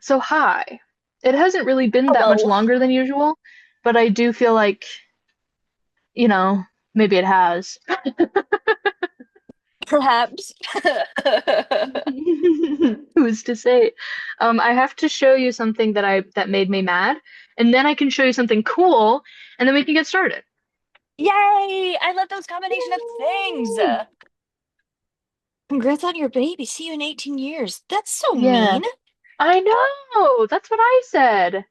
So hi. It hasn't really been that much Hello. longer than usual, but I do feel like, you know, maybe it has. Perhaps. Who's to say? I have to show you something that made me mad, and then I can show you something cool, and then we can get started. Yay! I love those combination of things. Yay! Congrats on your baby. See you in 18 years. That's so Yeah, mean. I know. That's what I said.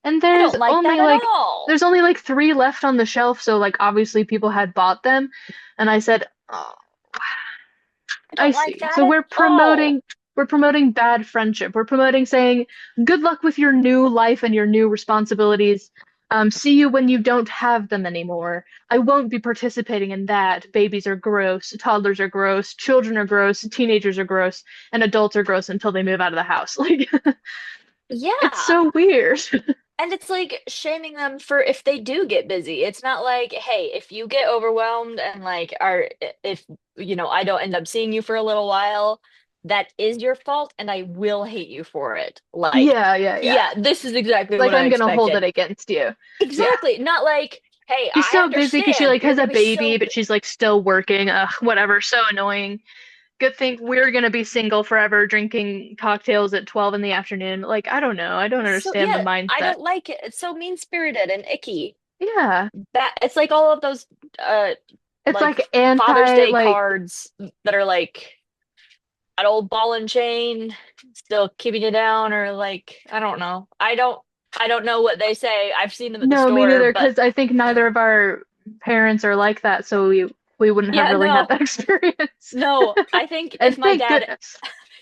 And I don't like that at all. there's only like three left on the shelf, so like obviously people had bought them, and I said, oh. I I don't like see. that So at all. we're promoting bad friendship. We're promoting saying good luck with your new life and your new responsibilities. See you when you don't have them anymore. I won't be participating in that. Babies are gross, toddlers are gross, children are gross, teenagers are gross, and adults are gross until they move out of the house. Like it's Yeah. so weird. And it's like shaming them for if they do get busy. It's not like, hey, if you get overwhelmed and like are if I don't end up seeing you for a little while, that is your fault and I will hate you for it. Like, Yeah, yeah, yeah. yeah, this is exactly Like what I I'm gonna hold expected. it against you. Yeah. Exactly. Not like, hey, She's I so busy because she understand. like You're has a gonna be baby, so but she's like still working. Ugh, whatever. So annoying. Good thing we're gonna be single forever, drinking cocktails at 12 in the afternoon. Like, I don't know. I don't so understand the yeah, I mindset. don't like it. It's so mean-spirited and icky. Yeah. That it's like all of those It's like like Father's anti Day like cards that are like an old ball and chain still keeping you down or like I don't know. I don't know what they say. I've seen them at the no, me store, neither, but because I think neither of our parents are like that, so we wouldn't have yeah, really had no. that experience. No, I think if And my thank dad, goodness.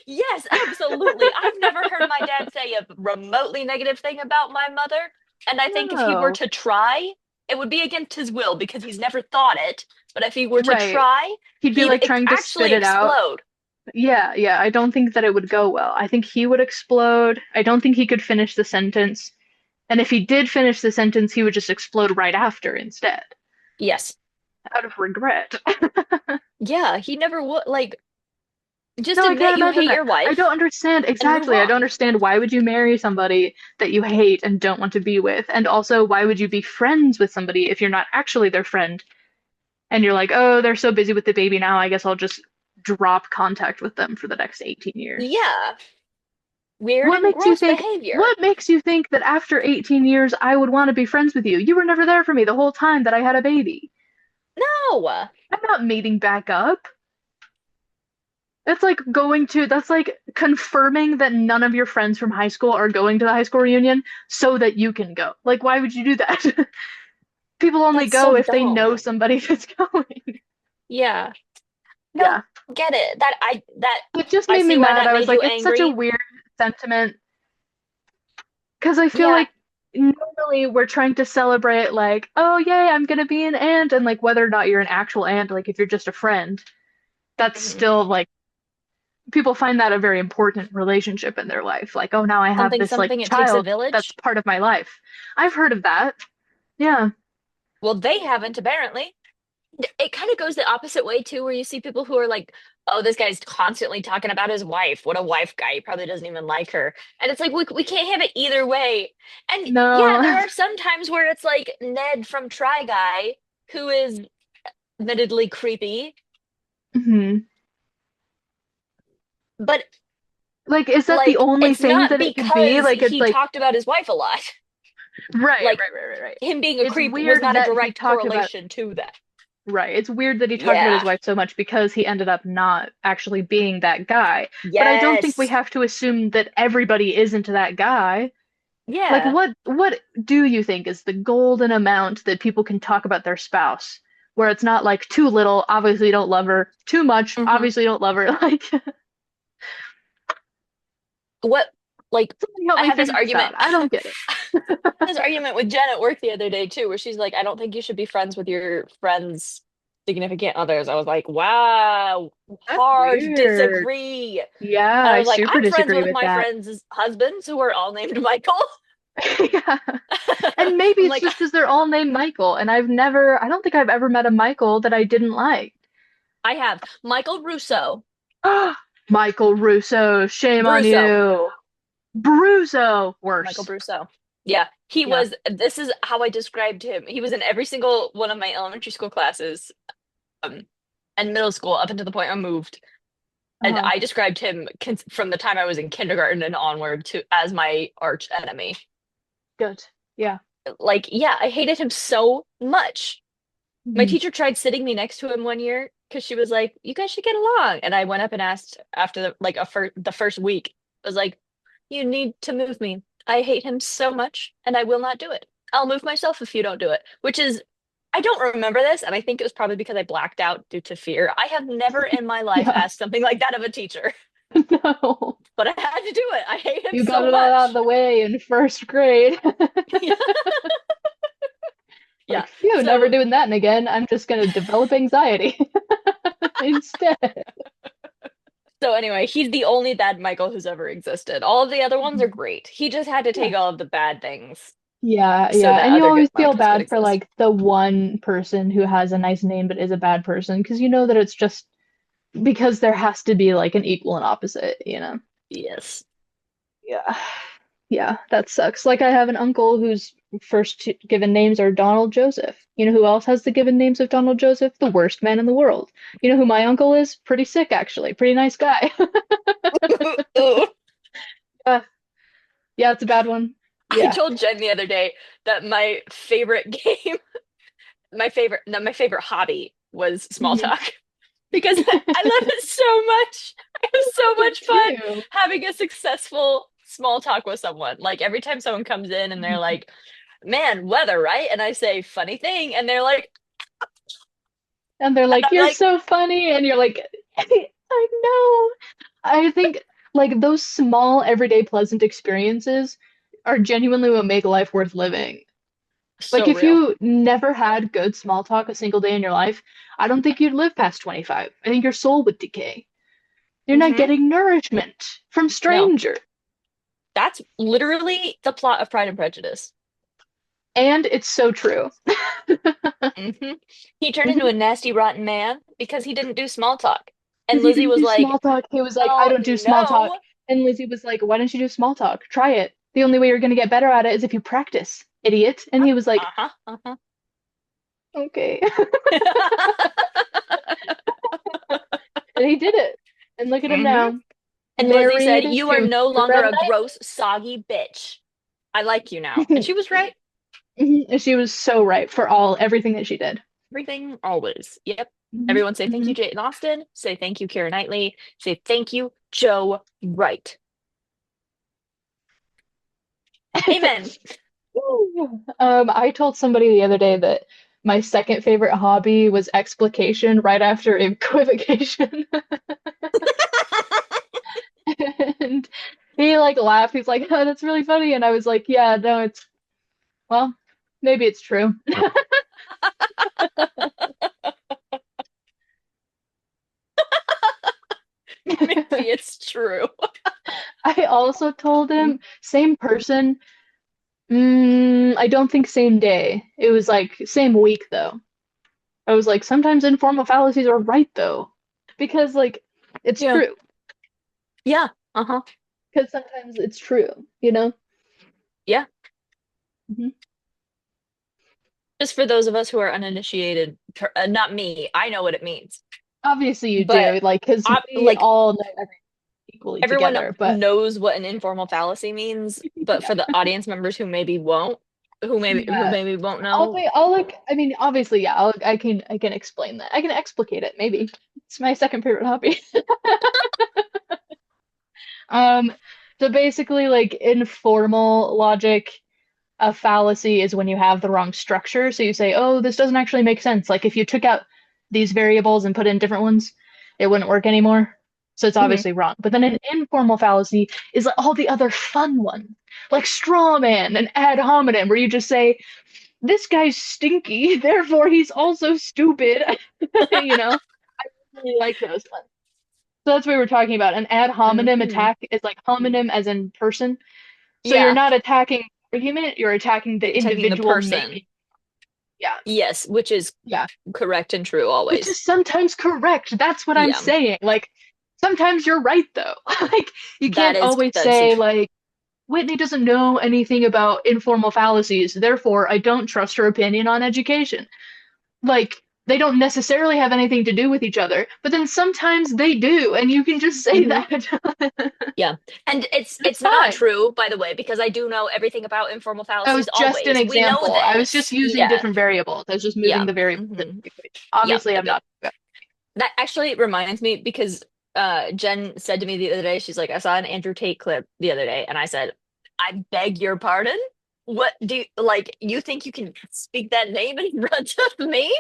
yes, absolutely. I've never heard my dad say a remotely negative thing about my mother. And I think if he were No. to try, it would be against his will because he's never thought it. But if he were to Right. try, He'd be he'd like trying to spit actually it out. explode. Yeah, yeah. I don't think that it would go well. I think he would explode. I don't think he could finish the sentence. And if he did finish the sentence, he would just explode right after instead, Yes. out of regret. Yeah, he never would. Like, just No, I can't admit you imagine hate that. your I don't wife understand and move exactly. I don't on. understand why would you marry somebody that you hate and don't want to be with? And also, why would you be friends with somebody if you're not actually their friend? And you're like, oh, they're so busy with the baby now, I guess I'll just drop contact with them for the next 18 years. Yeah, weird What and makes you gross think behavior. what makes you think that after 18 years I would want to be friends with you? You were never there for me the whole time that I had a baby. No. I'm not meeting back up. That's like confirming that none of your friends from high school are going to the high school reunion so that you can go. Like, why would you do that? People only That's go so if they dumb. know somebody that's going. Yeah. Don't Yeah. get it. That It just I made me see why mad. that I was made you like, it's such a angry. weird sentiment because I feel Yeah. like normally we're trying to celebrate, like, oh, yay, I'm gonna be an aunt. And like, whether or not you're an actual aunt, like, if you're just a friend, that's Mhm. still like, people find that a very important relationship in their life. Like, oh, now I have Something, this like something, it takes a child that's village. part of my life. I've heard of that. Yeah. Well, they haven't apparently. It kind of goes the opposite way too, where you see people who are like, "Oh, this guy's constantly talking about his wife. What a wife guy. He probably doesn't even like her." And it's like we can't have it either way. And yeah, there No. are some times where it's like Ned from Try Guy, who is admittedly creepy, hmm but Like, is that the like only it's thing not that it could be? because Like, it's he like, talked about his wife a lot. right, Like right, right, right, right. him being a It's creep was weird not a that he direct talked about, correlation to that. right. It's weird that he talked about his Yeah. wife so much because he ended up not actually being that guy. But I don't think we Yes. have to assume that everybody isn't that guy. Like, Yeah. what do you think is the golden amount that people can talk about their spouse? Where it's not like too little, obviously you don't love her, too much, Hmm. obviously you don't love her. Like, What like somebody help I me had this figure this argument out. I don't get it. this argument with Jen at work the other day too, where she's like, I don't think you should be friends with your friends' significant others. I was like, wow, That's hard weird. disagree. Yeah, And I I was like, super I'm friends disagree with with my that. friends' husbands who are all named Michael. Yeah. And maybe I'm it's like, just because they're all named Michael, and I don't think I've ever met a Michael that I didn't like. I have Michael Russo. Michael Russo, shame on Russo. you. Bruzo, Michael worse. Brousseau. Yeah, he Yeah. was. This is how I described him. He was in every single one of my elementary school classes, um, and middle school up until the point I moved. And Uh-huh. I described him from the time I was in kindergarten and onward to as my arch enemy. Good. Yeah. Like, yeah, I hated him so much. My Mhm. teacher tried sitting me next to him one year because she was like, "You guys should get along." And I went up and asked after the first week, I was like, "You need to move me. I hate him so much, and I will not do it. I'll move myself if you don't do it." Which is, I don't remember this, and I think it was probably because I blacked out due to fear. I have never in my life Yeah. asked something like that of a teacher, No. but I had to do it. I hate him You got so it all out of much. the way in first grade. Yeah. Yeah. Like, phew, never So doing that again. I'm just gonna develop anxiety instead. So anyway, he's the only bad Michael who's ever existed. All of the other ones are Mhm. great. He just had to Yeah. take all of the bad things Yeah, so yeah. that And you other good always feel Michaels could bad for exist. like the one person who has a nice name but is a bad person because you know that it's just because there has to be like an equal and opposite, you know? Yes. Yeah. Yeah, that sucks. Like I have an uncle whose first given names are Donald Joseph. You know who else has the given names of Donald Joseph? The worst man in the world. You know who my uncle is? Pretty sick, actually. Pretty nice guy. Yeah, yeah, it's a bad one. I Yeah. told Jen the other day that my favorite game, my favorite hobby was small Mhm. talk because I love it so much. I have so It much fun too. having a successful small talk with someone. Like every time someone comes in and they're Mhm. like, "Man, weather, right?" And I say, "Funny thing," and they're like, And they're and like, I'm "You're like, so funny," and you're like, "I know." I think like those small, everyday, pleasant experiences are genuinely what make life worth living. Like so if real. you never had good small talk a single day in your life, I don't think you'd live past 25. I think your soul would decay. You're not Hmm. getting nourishment from No, strangers. that's literally the plot of Pride and Prejudice. And it's so true. Hmm. He turned into Mhm. a nasty, rotten man because he didn't do small talk. And Because he Lizzie didn't was do like, small talk. He was like, I "Well, don't do small talk. no." And Lizzie was like, why don't you do small talk? Try it. The only way you're going to get better at it is if you practice, idiot. And he was like, Uh-huh, uh-huh. okay. And he did it. And look at him Hmm. now, And Lizzie said, married "You are to no the longer Red a gross, soggy bitch. I like you now." And Knight. she was right. And she was so right for everything that she did. Everything, always. Yep. Hmm. Everyone say thank Hmm. you, Jane Austen. Say thank you, Keira Knightley. Say thank you, Joe Wright. Amen. I told somebody the other day that my second favorite hobby was explication right after equivocation. And he like laughed. He's like, "Oh, that's really funny." And I was like, "Yeah, no, it's well, maybe it's true." Maybe it's true. I also told him, same person. I don't think same day. It was like same week though. I was like, sometimes informal fallacies are right though, because like it's Yeah. true. Yeah. Uh-huh. Because sometimes it's true, you know? Yeah. Mhm. Just for those of us who are uninitiated, not me, I know what it means. Obviously you But do, like, because we like all know everything equally everyone together, but knows what an informal fallacy means, but yeah, for the audience members who maybe won't, who yeah. maybe won't I'll know. be, I'll like, I mean, obviously, yeah, I can explain that. I can explicate it, maybe. It's my second favorite hobby. Um, so basically, like, informal logic, a fallacy is when you have the wrong structure. So you say, oh, this doesn't actually make sense. Like if you took out these variables and put in different ones, it wouldn't work anymore. So it's Mhm. obviously wrong. But then an informal fallacy is like all the other fun ones, like straw man and ad hominem, where you just say, this guy's stinky, therefore he's also stupid. You know, I really like those ones. So that's what we were talking about. An ad hominem Mhm. attack is like homonym as in person. So you're Yeah, not attacking argument, you're attacking you're the attacking the individual making. person. Yeah, Yes, which is yeah. correct and true Which always. is sometimes correct. That's what I'm Yeah, saying. Like sometimes you're right though. Like you that can't is always that's say like, Whitney doesn't know anything about informal fallacies, therefore I don't trust her opinion on education. Like, they don't necessarily have anything to do with each other, but then sometimes they do, and you can just say Hmm. that. Yeah. And It's it's not fine. true, by the way, because I do know everything about informal That was fallacies just an always. We know example. I was just this. using Yeah. different variables. I was just moving Yeah. the variables in Hmm. the equation. Yeah. Obviously, I'm not. That actually reminds me because Jen said to me the other day, she's like, I saw an Andrew Tate clip the other day, and I said, I beg your pardon? What do you like? You think you can speak that name in front of me?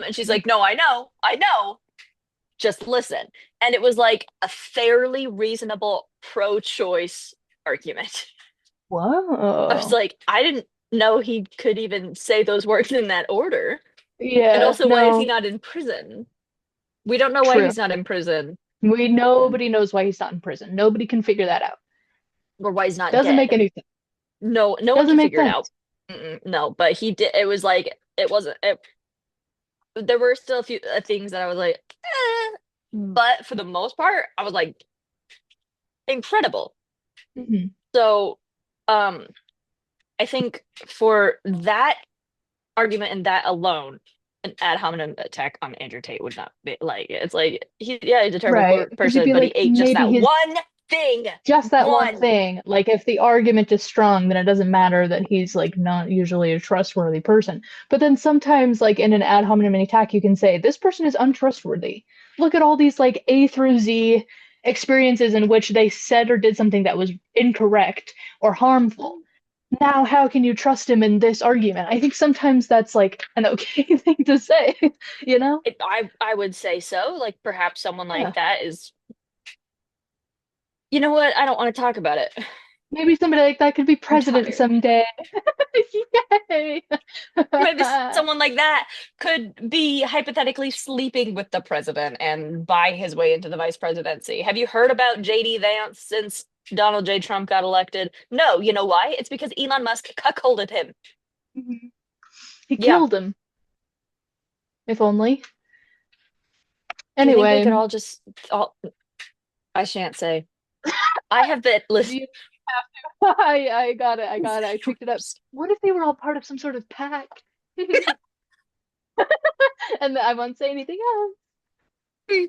And she's like, no, I know. Just listen. And it was like a fairly reasonable pro-choice argument. I was Whoa. like, I didn't know he could even say those words in that order. And Yeah, also, why is he no, not in prison? We don't know why true. he's not in prison Nobody knows why he's not in prison. Nobody can figure that out. or why he's not Doesn't make dead. any sense. No, no one Doesn't can make figure it sense. out. No, but he did. It was like it wasn't. There were still a few things that I was like, but for the most part, I was like incredible. Hmm. So, um, I think for that argument and that alone, an ad hominem attack on Andrew Tate would not be like it's like he's a terrible Right. Because you'd person, be but he like, ate just maybe that he's one thing. just that one One. thing. Like, if the argument is strong, then it doesn't matter that he's like not usually a trustworthy person. But then sometimes, like in an ad hominem attack, you can say, this person is untrustworthy. Look at all these like A through Z experiences in which they said or did something that was incorrect or harmful. Now, how can you trust him in this argument? I think sometimes that's like an okay thing to say, you know? I would say so. Like perhaps someone like Yeah. that is. You know what? I don't want to talk about it. Maybe somebody like that could be I'm president tired. someday. Yay! Maybe someone like that could be hypothetically sleeping with the president and buy his way into the vice presidency. Have you heard about JD Vance since Donald J. Trump got elected? No, you know why? It's because Elon Musk cuckolded him. He Yeah. killed him, if only. Do you think we could Anyway, all just all I shan't say. I have been listen. you I got it. I got it. I picked it up. What if they were all part of some sort of pack? And I won't say anything else.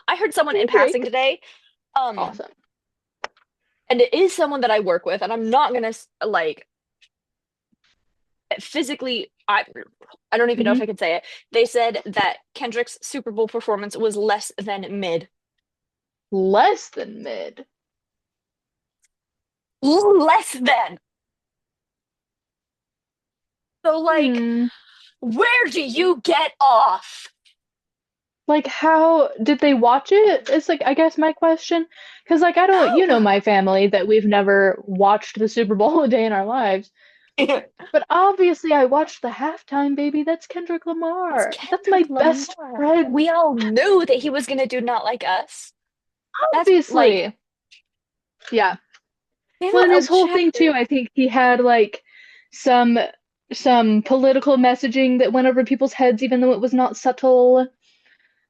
I heard someone in passing Drake. today. Um, Awesome. and it is someone that I work with, and I'm not gonna like physically I don't even know if Hmm. I can say it. They said that Kendrick's Super Bowl performance was less than mid. Less than mid. Less than. So like Hmm. where do you get off? Like, how did they watch it? It's like, I guess my question. Because, like, I don't, you know, No. my family that we've never watched the Super Bowl a day in our lives. But obviously, I watched the halftime, baby. That's Kendrick It's Lamar. That's my Kendrick best Lamar. friend. We all knew that he was gonna do Not Like Us. That's like Obviously. Yeah. Well, Samuel and L. his whole thing too, Jackson. I think he had like some some political messaging that went over people's heads, even though it was not subtle.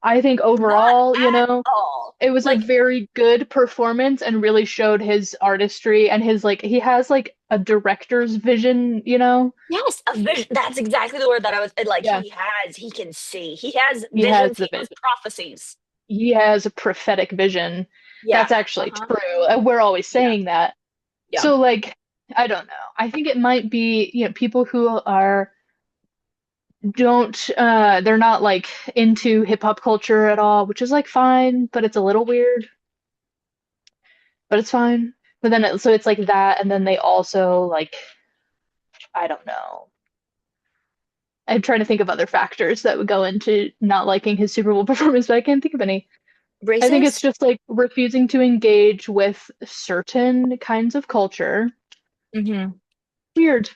I think Not overall, you at know, all. it was a Like, very good performance and really showed his artistry and his like he has like a director's vision, you know? yes, a vision. That's exactly the word that I was like. Yeah, He can see. He has he has visions. the He has vision. prophecies. He has a prophetic vision. Yeah. That's actually Uh-huh. true. We're always Yeah. saying that. Yeah. So like, I don't know. I think it might be, you know, people who are don't they're not like into hip hop culture at all, which is like fine, but it's a little weird, but it's fine. But then so it's like that, and then they also like I don't know. I'm trying to think of other factors that would go into not liking his Super Bowl performance, but I can't think of any. I think it's Racist. just like refusing to engage with certain kinds of culture. Hmm. Weird.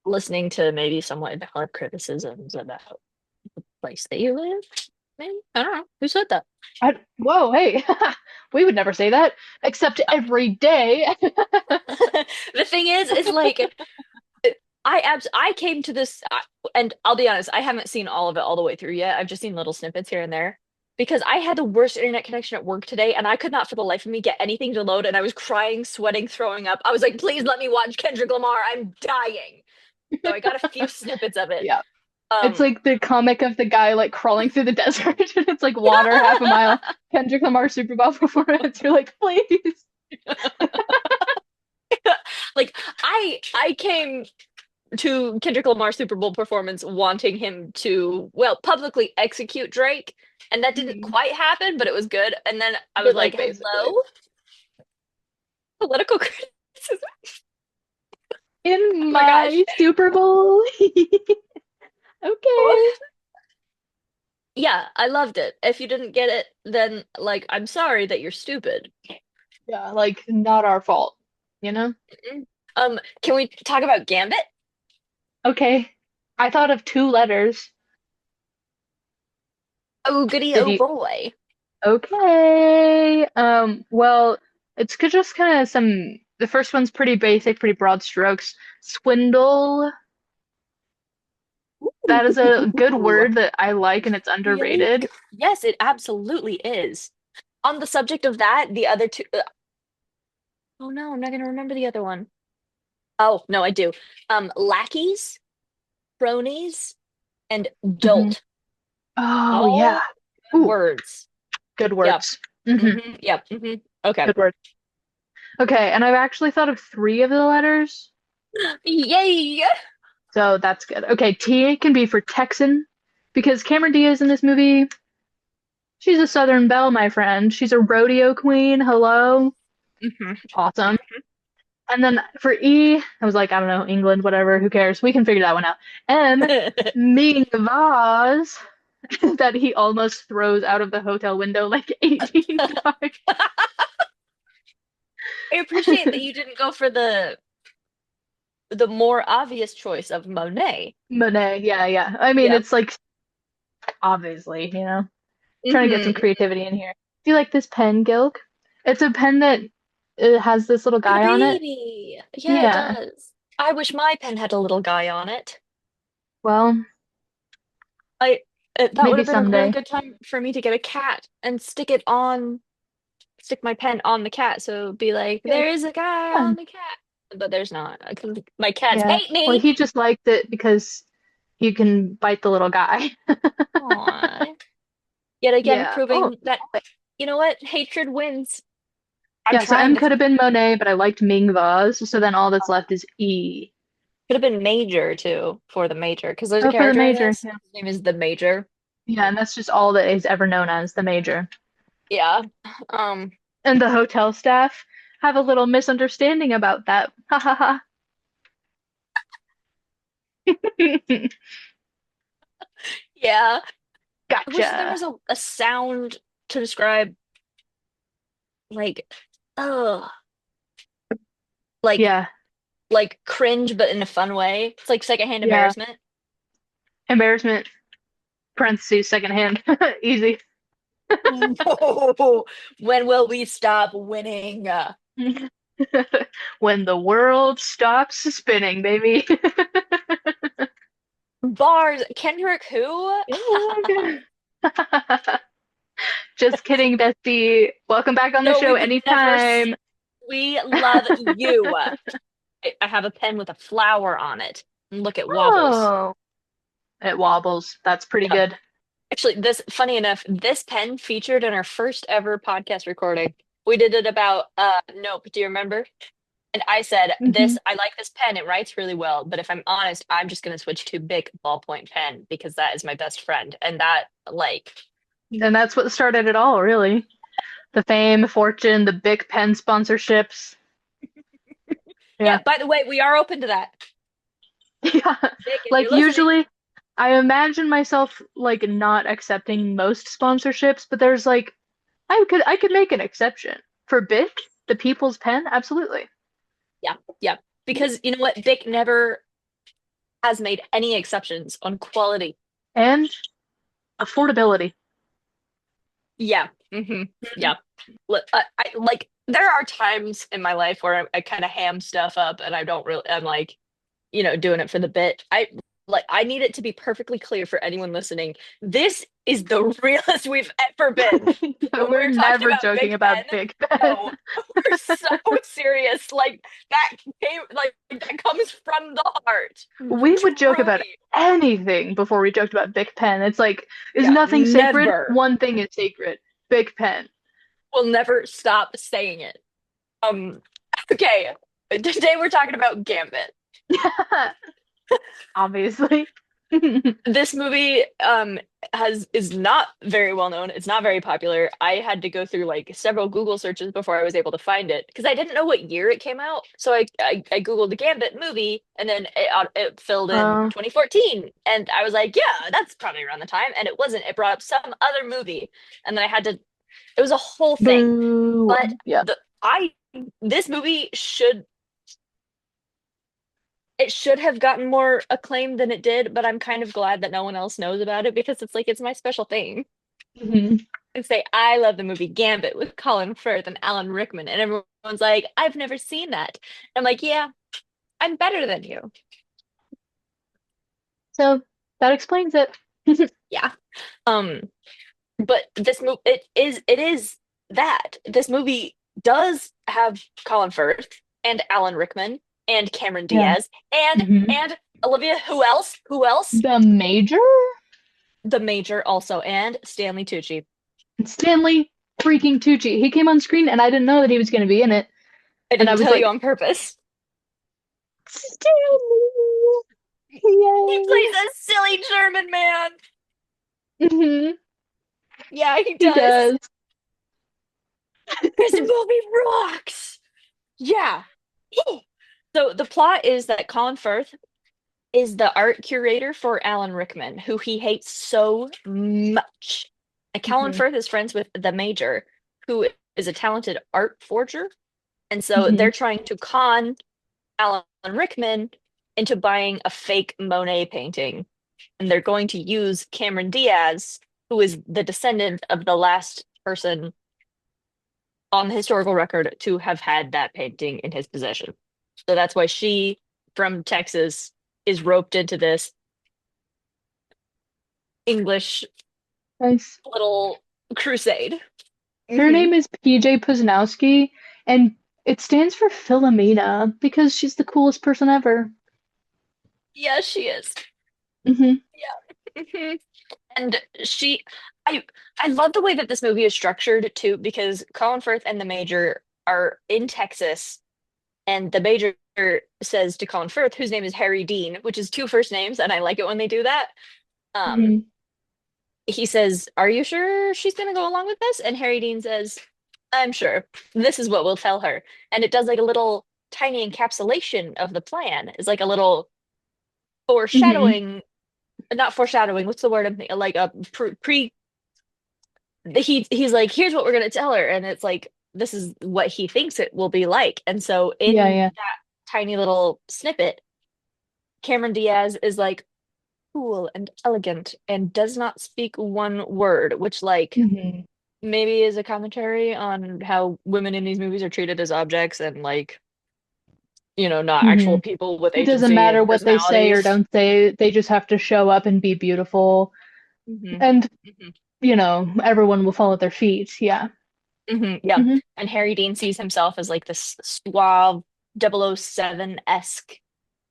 Listening to maybe somewhat valid criticisms about the place that you live. Maybe I don't know who said that. Whoa, hey, we would never say that, except every day. The thing is like I came to this, and I'll be honest, I haven't seen all of it all the way through yet. I've just seen little snippets here and there. because I had the worst internet connection at work today, and I could not for the life of me get anything to load, and I was crying, sweating, throwing up. I was like, please let me watch Kendrick Lamar. I'm dying. So I got a few snippets of it. Yeah. It's Um, like the comic of the guy like crawling through the desert and it's like water half a mile. Kendrick Lamar Super Bowl performance. You're like, please. like I came to Kendrick Lamar's Super Bowl performance wanting him to, well, publicly execute Drake, and that didn't Mhm. quite happen, but it was good. And then I was But like, like basically. hello, political criticism. In Oh my gosh. my Super Bowl. Okay. Yeah, I loved it. If you didn't get it, then like I'm sorry that you're stupid. Yeah, like not our fault, you know? Mm. Can we talk about Gambit? Okay. I thought of two letters. Oh, goody, Did oh you? boy. Okay. Well, it's just kind of some, the first one's pretty basic, pretty broad strokes. Swindle. That is a good Ooh, word that I like and it's really? underrated. Yes, it absolutely is. On the subject of that, the other two, oh no, I'm not gonna remember the other one. Oh, no, I do. Lackeys, cronies, and Hmm. dolt. Oh, yeah. All Ooh, words. good Yep. words. Hmm. Yep. Okay. Good words. Okay, and I've actually thought of three of the letters, Yay! so that's good. Okay, T can be for Texan because Cameron Diaz in this movie, she's a Southern belle, my friend. She's a rodeo queen. Hello. hmm Awesome. And then for E, I was like, I don't know, England, whatever, who cares? We can figure that one out. M, Ming vase that he almost throws out of the hotel window like 18 times. I appreciate that you didn't go for the more obvious choice of Monet. Monet, yeah, yeah. I mean, Yep. it's like obviously, trying to get some hmm creativity in here. Do you like this pen, Gilk? It's a pen that it has this little The guy on it. baby. Yeah, it Yeah. does. I wish my pen had a little guy on it. Well, I that would maybe have been a really someday. good time for me to get a cat and stick my pen on the cat. So it'd be like, Be like, there is a guy on fun. the cat. But there's not. 'Cause my cats Yeah. hate Well, me. he just liked it because you can bite the little guy. Aw. Yet again, Yeah. Oh, proving that, you know what? Hatred wins. I'm yeah. So trying M to. could have been Monet, but I liked Ming vase. So then all that's left is E. Could have been Major too for the Major because there's a Oh, for the character in major. this. Yeah. His name is the Major. Yeah, and that's just all that is ever known as the major. Yeah. Um. And the hotel staff have a little misunderstanding about that. Ha ha ha. Yeah. I wish there Gotcha. was a sound to describe like, oh, like Yeah. cringe, but in a fun way. It's like secondhand Yeah. embarrassment. Embarrassment, parentheses, secondhand. Easy. No. When will we stop winning? When the world stops spinning, baby. Bars. Kendrick who? Just kidding, bestie. Welcome back on the No, we show would never. anytime. We love you. I have a pen with a flower on it. And look, it wobbles. Oh, it wobbles. That's pretty Yeah. good. Actually, this funny enough, this pen featured in our first ever podcast recording. We did it about Nope, do you remember? And I said, Hmm. I like this pen, it writes really well, but if I'm honest, I'm just gonna switch to Bic ballpoint pen because that is my best friend. And that like And that's what started it all, really. The fame, the fortune, the big pen sponsorships. yeah, Yeah. by the way, we are open to that. Yeah. Bic, if Like you're listening. usually I imagine myself like not accepting most sponsorships, but there's like I could make an exception. For Bic, the people's pen, absolutely. Yeah, yeah. Because you know what? Bic never has made any exceptions on quality. And affordability. Yeah. Yeah. I like there are times in my life where I kind of ham stuff up and I don't really I'm like, doing it for the bit. I like I need it to be perfectly clear for anyone listening. This is the realest we've ever been. When We're we're talking never about joking Big about Ben, Big Ben. no, we're so serious. Like that came, like that comes from the heart. We would joke about Truly. anything before we joked about Big Pen. It's like, is Yeah, nothing sacred? never. One thing is sacred. Big Pen. We'll never stop saying it. Um, okay. Today we're talking about Gambit. Obviously. This movie has is not very well known. It's not very popular. I had to go through like several Google searches before I was able to find it because I didn't know what year it came out. So I Googled the Gambit movie and then it filled in Uh, 2014 and I was like, yeah, that's probably around the time and it wasn't. It brought up some other movie and then I had to it was a whole thing. Boo. But Yeah. the I this movie should it should have gotten more acclaim than it did, but I'm kind of glad that no one else knows about it because it's like it's my special thing. Mhm. And say I love the movie Gambit with Colin Firth and Alan Rickman, and everyone's like, I've never seen that. I'm like, yeah, I'm better than you. So that explains it. Yeah. Um, but this movie it is that this movie does have Colin Firth and Alan Rickman and Cameron Yeah. Diaz and hmm and Olivia. Who else? Who else? The Major? The Major also and Stanley Tucci. Stanley freaking Tucci. He came on screen and I didn't know that he was going to be in it. I And I didn't was tell you like, on purpose. Stanley! He Yay! plays a silly German man. hmm Yeah, he He does. does. This movie rocks. Yeah. So the plot is that Colin Firth is the art curator for Alan Rickman, who he hates so much. And Colin hmm Firth is friends with the Major, who is a talented art forger. And so hmm they're trying to con Alan Rickman into buying a fake Monet painting. And they're going to use Cameron Diaz, who is the descendant of the last person on the historical record to have had that painting in his possession. So that's why she, from Texas, is roped into this English Nice. little crusade. Her Hmm. name is PJ Poznowski, and it stands for Philomena because she's the coolest person ever. Yeah, she is. hmm Yeah. Hmm. And she, I, I love the way that this movie is structured too, because Colin Firth and the Major are in Texas, and the Major says to Colin Firth, whose name is Harry Dean, which is two first names, and I like it when they do that. Um, hmm he says, "Are you sure she's going to go along with this?" And Harry Dean says, "I'm sure. This is what we'll tell her." And it does like a little tiny encapsulation of the plan. It's like a little hmm foreshadowing, not foreshadowing. What's the word I'm thinking? Like a pre. He's like, "Here's what we're going to tell her," and it's like this is what he thinks it will be like. And so Yeah, in yeah. that tiny little snippet, Cameron Diaz is like cool and elegant and does not speak one word, which like hmm maybe is a commentary on how women in these movies are treated as objects and like, not hmm actual people with It doesn't agency matter and what they say or personalities. don't say, they just have to show up and be beautiful. Hmm. And, Hmm. everyone will fall at their feet. Yeah. Hmm. Yeah. hmm And Harry Dean sees himself as like this suave 007-esque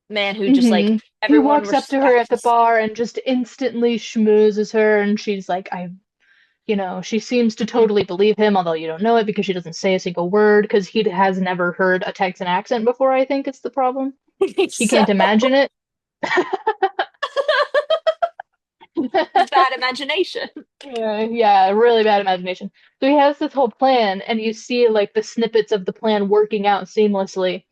man who just like He everyone walks up to her at the respects. bar and just instantly schmoozes her, and she's like, she seems to Hmm. totally believe him, although you don't know it because she doesn't say a single word because he has never heard a Texan accent before, I think it's the problem. He So can't imagine it. his bad imagination. Yeah, yeah, really bad imagination. So he has this whole plan, and you see like the snippets of the plan working out seamlessly.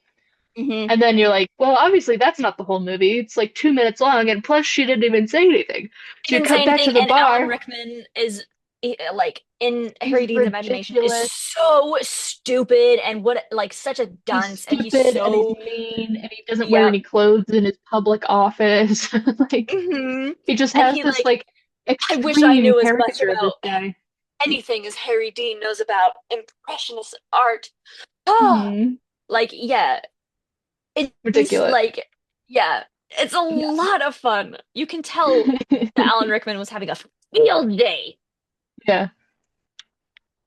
Hmm. And then you're like, well, obviously that's not the whole movie. It's like 2 minutes long, and plus she didn't even say anything. So you Didn't say cut back to anything, the and Alan bar. Rickman is like in He's Harry Dean's imagination is ridiculous. so stupid and what like such a He's dunce, and he's stupid and he's so mean and he doesn't wear yeah. any clothes in his public office. Like Hmm. he just And has he this like like I wish I extreme knew as much caricature of this about guy. anything as Harry Dean knows about impressionist art. Ah, Hmm like yeah, it's Ridiculous. like yeah. It's a Yeah. lot of fun. You can tell that Alan Rickman was having a field day. Yeah.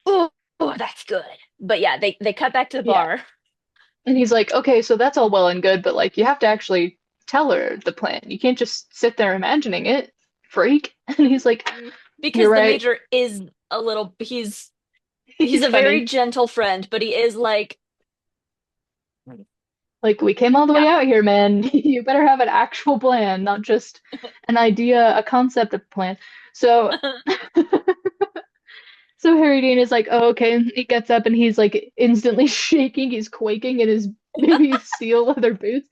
Oh, that's good. But yeah, they cut back to the Yeah. bar. And he's like, okay, so that's all well and good, but like you have to actually tell her the plan. You can't just sit there imagining it, freak. And he's like, you're Because the right. major is a little he's He's a very funny. gentle friend, but he is like, Like, we came all the way yeah. out here, man. You better have an actual plan, not just an idea, a concept of plan. So, so Harry Dean is like, oh, okay. He gets up and he's like instantly shaking. He's quaking in his baby seal leather boots.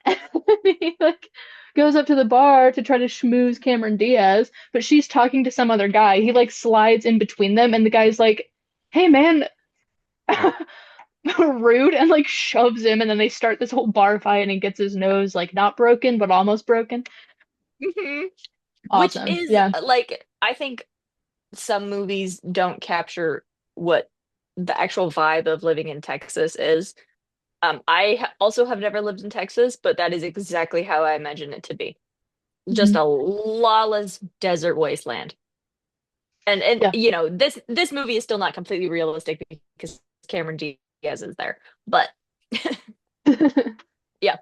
And he like goes up to the bar to try to schmooze Cameron Diaz, but she's talking to some other guy. He like slides in between them, and the guy's like, hey, man, rude, and like shoves him, and then they start this whole bar fight, and he gets his nose like not broken, but almost broken. Mhm. Which Awesome. is Yeah. like, I think some movies don't capture what the actual vibe of living in Texas is. Also have never lived in Texas, but that is exactly how I imagine it to be. Just Mhm. a lawless desert wasteland. And Yeah. this movie is still not completely realistic because Cameron Diaz is there. But yeah.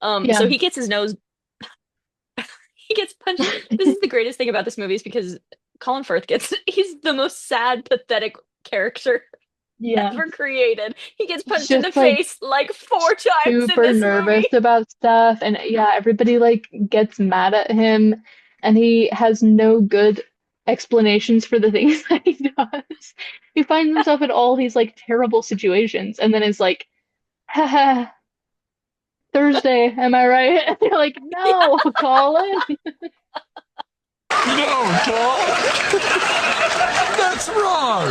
So Yeah. he gets his nose he gets punched. This is the greatest thing about this movie is because Colin Firth gets he's the most sad, pathetic character Yeah. ever created. He gets He's punched in the just like face like 4 times in super this nervous movie. about stuff, and yeah, everybody like gets mad at him, and he has no good explanations for the things that he does. He finds himself in all these like terrible situations, and then is like, haha, Thursday, am I right? And you're like, no, Colin. No, Tom, that's wrong.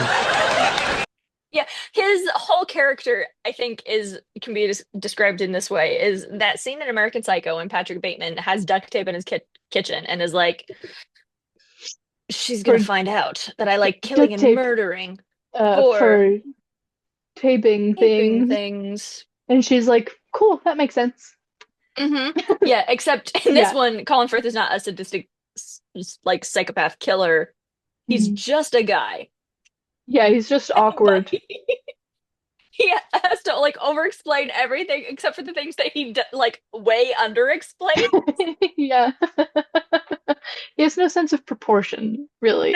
Yeah, his whole character, I think, is can be described in this way: is that scene in American Psycho when Patrick Bateman has duct tape in his kitchen and is like, "She's For gonna find out that I like killing duct and tape, murdering for for taping taping things, things." and she's like, cool, that makes sense. Yeah, except in this Yeah. one, Colin Firth is not a sadistic, like psychopath killer. He's Mhm. just a guy, Yeah, he's just but awkward. he has to like over-explain everything except for the things that like way under-explain. Yeah. He has no sense of proportion, really.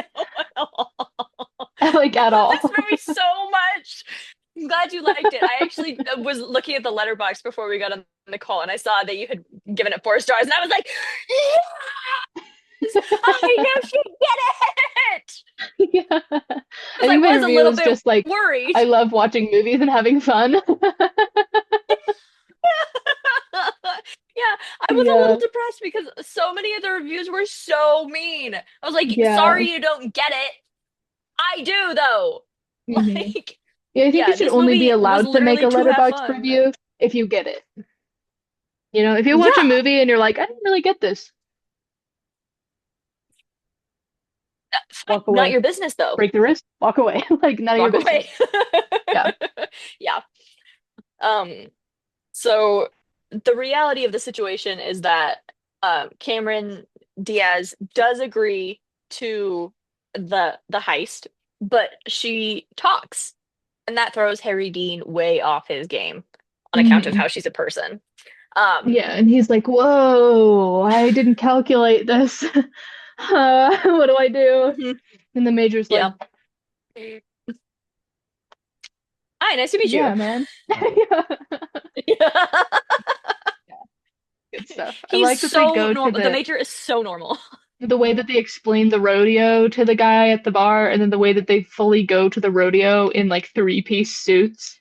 Like I at love all. this movie so much. I'm glad you liked it. I actually was looking at the letterbox before we got on the call, and I saw that you had given it 4 stars, and I was like, "Yes, I know she get it." Yeah. I Because I think my was a review little is bit just like, worried. I love watching movies and having fun. Yeah, I was a little Yeah. depressed because so many of the reviews were so mean. I was like, Yeah. sorry you don't get it. I do though. Hmm. Like, Yeah, I think you yeah, should this only be movie was allowed to make literally a to have letterbox fun. review if you get it. You know, if you watch a Yeah, movie and you're like, I didn't really get this, fine. walk Not away. your business though. Break the wrist, walk away. Like none of your Walk business. away. Yeah. Yeah. Um, so the reality of the situation is that Cameron Diaz does agree to the heist, but she talks, and that throws Harry Dean way off his game on account of Hmm. how she's a person. Um, Yeah, and he's like, "Whoa, I didn't calculate this. What do I do?" mhm, And the major's like, yeah. Hi, nice to meet you. "Yeah, man." Yeah. Good stuff. I He's like that they so go to normal. The Major is so normal. the way that they explain the rodeo to the guy at the bar, and then the way that they fully go to the rodeo in like three-piece suits.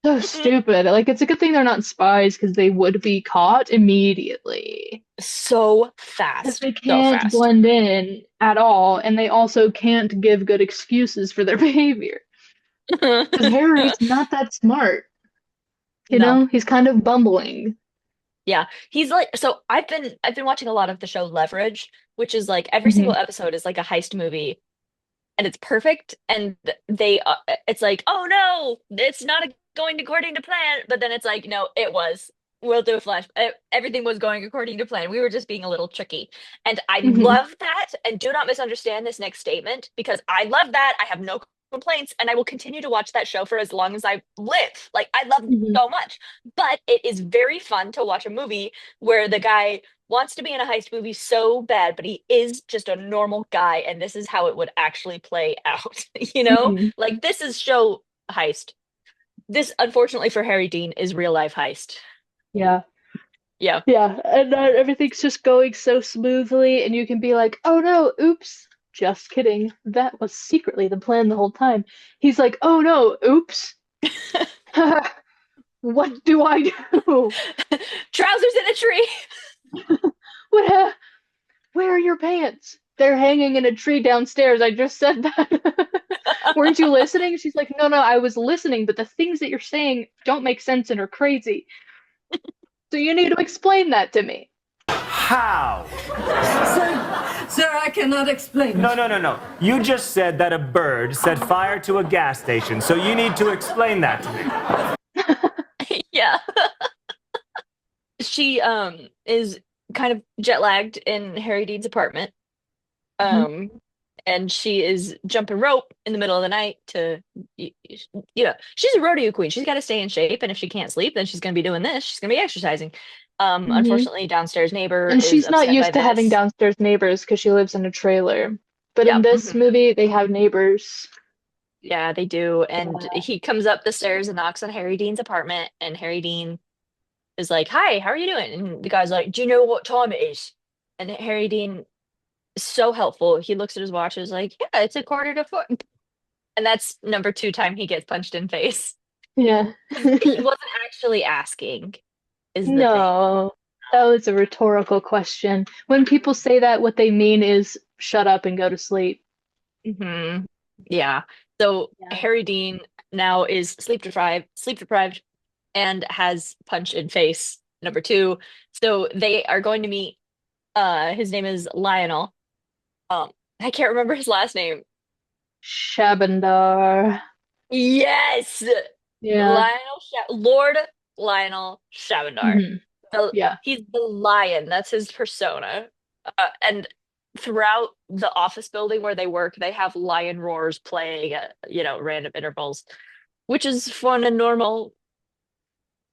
So stupid. Like it's a good thing they're not spies because they would be caught immediately. So Because fast. they So can't fast. blend in at all, and they also can't give good excuses for their behavior. Because Harry's not that smart. You No. know, he's kind of bumbling. Yeah. He's like, so I've been watching a lot of the show Leverage, which is like every Hmm. single episode is like a heist movie and it's perfect, and they it's like, "Oh no, it's not going according to plan." But then it's like, "No, it was." We'll do a flash. Everything was going according to plan. We were just being a little tricky. And I Hmm. love that. And do not misunderstand this next statement because I love that. I have no complaints and I will continue to watch that show for as long as I live. Like, I love it Hmm. so much. But it is very fun to watch a movie where the guy wants to be in a heist movie so bad, but he is just a normal guy. And this is how it would actually play out. You know, Hmm. like this is show heist. This, unfortunately for Harry Dean, is real life heist. Yeah. Yeah. Yeah, and everything's just going so smoothly, and you can be like, "Oh no, oops, just kidding. That was secretly the plan the whole time." He's like, "Oh no, oops. What do I do? Trousers in a tree. What? Where are your pants? They're hanging in a tree downstairs. I just said that. Weren't you listening?" She's like, "No, no, I was listening, but the things that you're saying don't make sense and are crazy. So you need to explain that to me." How? Sir, I cannot explain. No, no, no, no. You just said that a bird set fire to a gas station, so you need to explain that to me. Yeah. She is kind of jet lagged in Harry Dean's apartment. Mhm. Um and she is jumping rope in the middle of the night to she's a rodeo queen. She's got to stay in shape and if she can't sleep then she's going to be doing this. She's going to be exercising. Mhm. Unfortunately downstairs neighbor And is she's not upset by used to having this. downstairs neighbors because she lives in a trailer. But in Yep. this movie, they have neighbors. Yeah, they do. And Yeah. he comes up the stairs and knocks on Harry Dean's apartment and Harry Dean is like, "Hi, how are you doing?" And the guy's like, "Do you know what time it is?" And Harry Dean is so helpful. He looks at his watch and is like, "Yeah, it's 3:45." And that's number two time he gets punched in face. Yeah. 'Cause he wasn't actually asking, is the thing. No, that was a rhetorical question. When people say that, what they mean is shut up and go to sleep. Hmm. Yeah. So Yeah. Harry Dean now is sleep deprived, and has punch in face number two. So they are going to meet. His name is Lionel. Um, I can't remember his last name. Shabandar. Yes, Yeah. Lord Lionel Shavendar. Hmm. Yeah. He's the lion. That's his persona. And throughout the office building where they work, they have lion roars playing at, random intervals, which is fun and normal.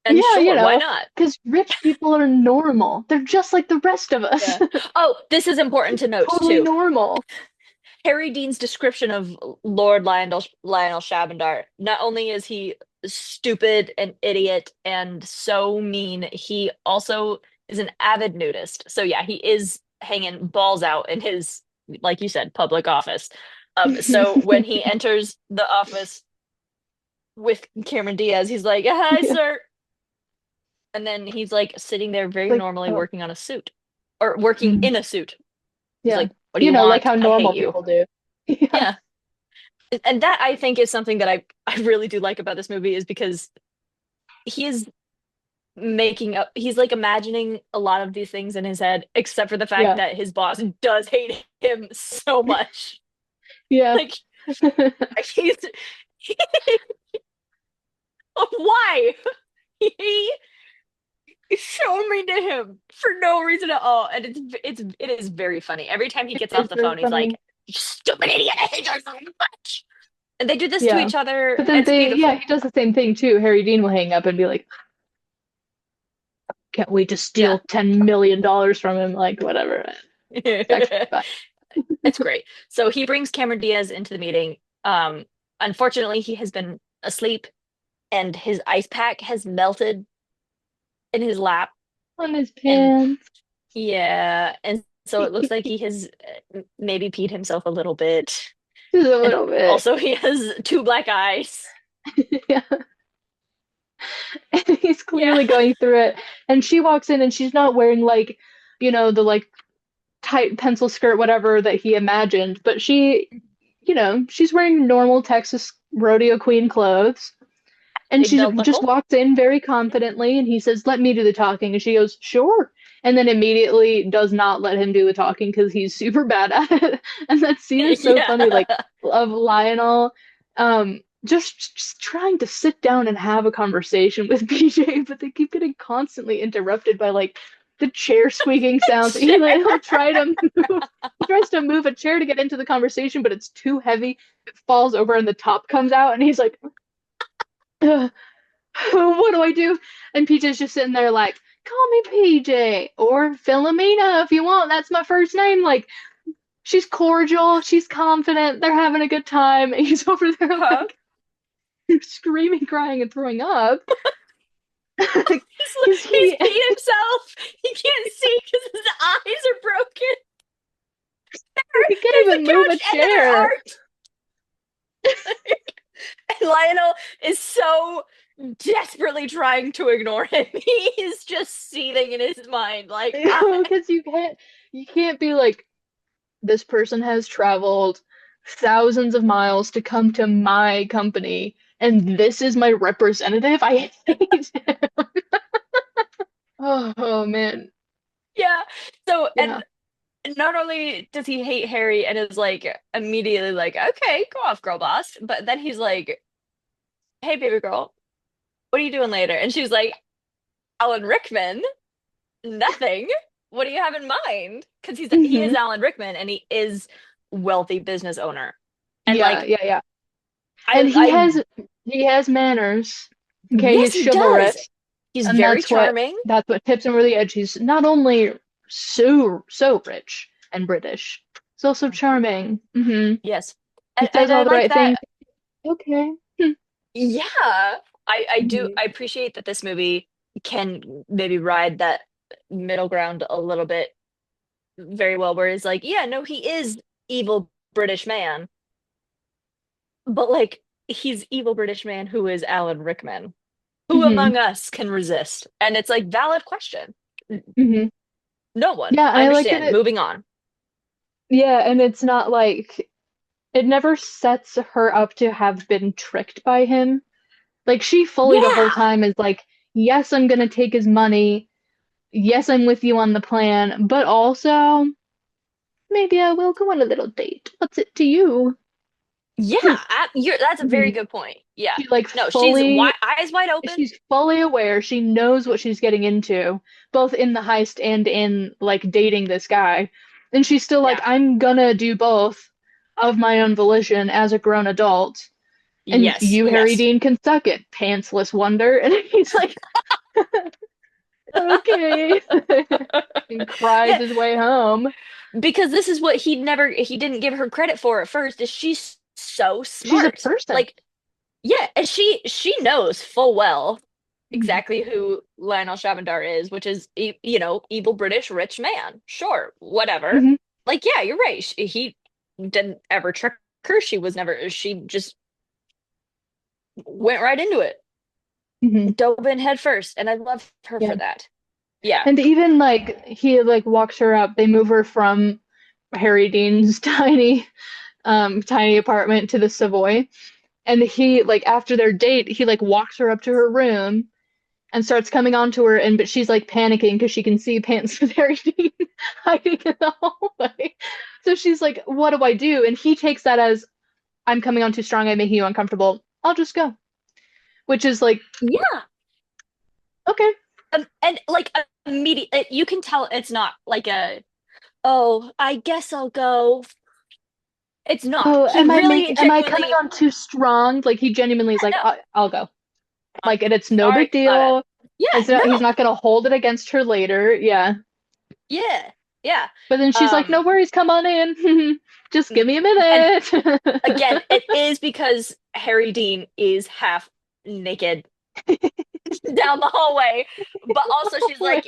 And Yeah, sure, why not? because rich people are normal. They're just like the rest of us. Yeah. Oh, this is important to note Totally too. normal. Harry Dean's description of Lord Lionel Shavendar, not only is he stupid and idiot and so mean, he also is an avid nudist. So yeah, he is hanging balls out in his, like you said, public office. So when he enters the office with Cameron Diaz, he's like, "Hi, Yeah. sir." And then he's like sitting there very Like, normally oh, working on a suit or working mhm. in a suit. He's Yeah. like, "What do you Like want? how I hate normal you." people do. Yeah. Yeah. And that I think is something that I really do like about this movie is because he is he's like imagining a lot of these things in his head, except for the fact Yeah. that his boss does hate him so much. Yeah. Like he's why? He is so mean to him for no reason at all. And it is very funny. Every time he gets off It's the really phone, he's like, funny. "You stupid idiot, I hate you so much." And they do this to Yeah. each other. But then It's beautiful. he does the same thing too. Harry Dean will hang up and be like, "Can't wait to Yeah. steal $10 million from him." Like, whatever. It's actually fun. It's great. So he brings Cameron Diaz into the meeting. Unfortunately, he has been asleep and his ice pack has melted in his lap. On his And pants. yeah, and so it looks like he has maybe peed himself a little bit. Just a And little bit. also, he has two black eyes. Yeah. And he's Yeah. clearly going through it. And she walks in and she's not wearing like, the like tight pencil skirt, whatever that he imagined, but she's wearing normal Texas rodeo queen clothes. And Big she belt just buckle. walks in very confidently and he says, "Let me do the talking." And she goes, "Sure." And then immediately does not let him do the talking because he's super bad at it. And that scene is so Yeah. funny, like of Lionel. just trying to sit down and have a conversation with PJ, but they keep getting constantly interrupted by like the chair squeaking sounds. He'll try to move, he tries to move a chair to get into the conversation, but it's too heavy. It falls over and the top comes out, and he's like, what do I do? And PJ's just sitting there like, call me PJ or Philomena if you want. That's my first name. Like, she's cordial, she's confident, they're having a good time. And he's over there like screaming, crying, and throwing up. He's peed himself. He can't see because his eyes are broken. He can't even move a chair. And Lionel is so desperately trying to ignore him. He is just seething in his mind, like because you can't be like, this person has traveled thousands of miles to come to my company, and this is my representative. I hate him. Oh man. Yeah. So Yeah. and not only does he hate Harry and is like immediately like, okay, go off, girl boss, but then he's like, hey, baby girl, what are you doing later? And she's like, Alan Rickman, nothing. What do you have in mind? Because he is Alan Rickman and he is wealthy business owner. And yeah. And he has manners. Okay, yes, he's chivalrous. He's very charming. That's what tips him over the edge. He's not only so rich and British, he's also charming. Yes. He says all the right things. Okay. Yeah. I do. I appreciate that this movie can maybe ride that middle ground a little bit very well, where it's like, yeah, no, he is evil British man, but like he's evil British man who is Alan Rickman. Who among us can resist? And it's like, valid question. No one. Yeah, I understand. Moving on. Yeah, and it's not like, it never sets her up to have been tricked by him. Like, she fully the whole time is like, yes, I'm gonna take his money. Yes, I'm with you on the plan, but also maybe I will go on a little date. What's it to you? Yeah, that's a very good point. Yeah. She, like, no, fully, she's eyes wide open. She's fully aware. She knows what she's getting into, both in the heist and in like dating this guy. And she's still like, I'm gonna do both of my own volition as a grown adult. And you, Harry Dean, can suck it, pantsless wonder. And he's like, okay. And cries his way home. Because this is what he didn't give her credit for at first, is she's so smart. She's a person. Like, yeah, and she knows full well exactly who Lionel Shavendar is, which is, evil British rich man. Sure, whatever. Like, yeah, you're right. He didn't ever trick her. She just went right into it. Dove in head first, and I love her for that. Yeah. And even like he like walks her up, they move her from Harry Dean's tiny apartment to the Savoy. And he, like, after their date, he like walks her up to her room and starts coming on to her, but she's like panicking because she can see Pants with Harry Dean hiding in the hallway. So she's like, what do I do? And he takes that as, I'm coming on too strong, I'm making you uncomfortable. I'll just go. Which is like, okay. And like immediately, you can tell it's not like I guess I'll go. It's not. Oh, am I coming on too strong? Like, he genuinely is like, I'll go. Like, and it's no big deal. Yeah, he's not gonna hold it against her later. Yeah. Yeah. But then she's like, no worries, come on in. Just give me a minute. Again, it is because Harry Dean is half naked down the hallway, but also she's like,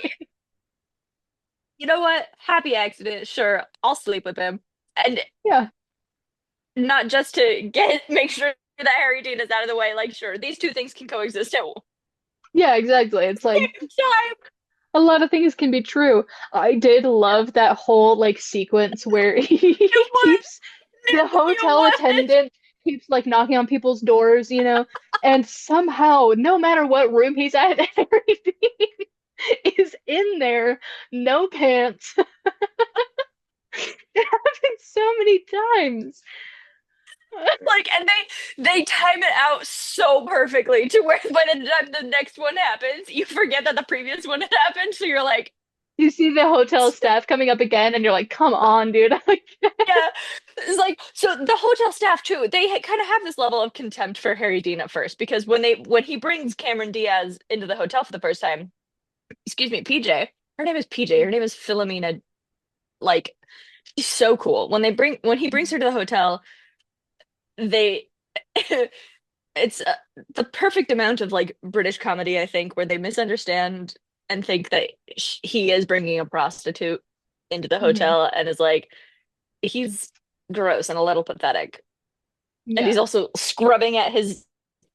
you know what? Happy accident. Sure, I'll sleep with him. And not just to make sure that Harry Dean is out of the way. Like, sure, these two things can coexist. Yeah, exactly. It's like a lot of things can be true. I did love that whole like sequence where he keeps the hotel attendant keeps like knocking on people's doors, and somehow, no matter what room he's at, Harry Dean is in there, no pants. It happens so many times. Like, and they time it out so perfectly to where by the time the next one happens, you forget that the previous one had happened. So you're like, You see the hotel staff coming up again, and you're like, "Come on, dude!" yeah. It's like, so the hotel staff too, they kind of have this level of contempt for Harry Dean at first because when he brings Cameron Diaz into the hotel for the first time, excuse me, PJ, her name is PJ, her name is Philomena. Like, she's so cool. When he brings her to the hotel, they it's the perfect amount of like British comedy, I think, where they misunderstand and think that he is bringing a prostitute into the Mhm. hotel and is like, he's gross and a little pathetic. And he's Yeah, also scrubbing at his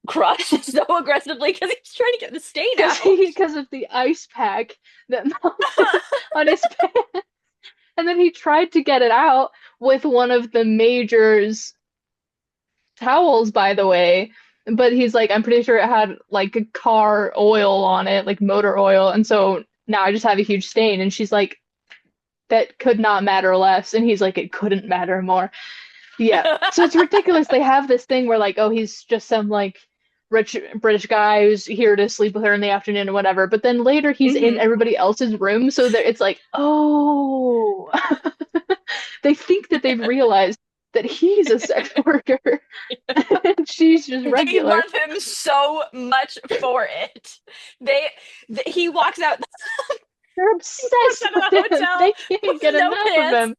crotch so aggressively because he's trying to get the stain because out. because of the ice pack that melted on his pants, and then he tried to get it out with one of the major's towels, by the way. But he's like, I'm pretty sure it had like a car oil on it, like motor oil, and so now I just have a huge stain. And she's like, that could not matter less. And he's like, it couldn't matter more. Yeah. So it's ridiculous. They have this thing where like, oh, he's just some like rich British guy who's here to sleep with her in the afternoon or whatever. But then later he's in Hmm. everybody else's room, so that it's like, oh, they think that they've realized that he's a sex worker and she's just They regular. love him so much for it. He walks out. They're Walks obsessed out of with the him. hotel They can't with get no enough of pants, him.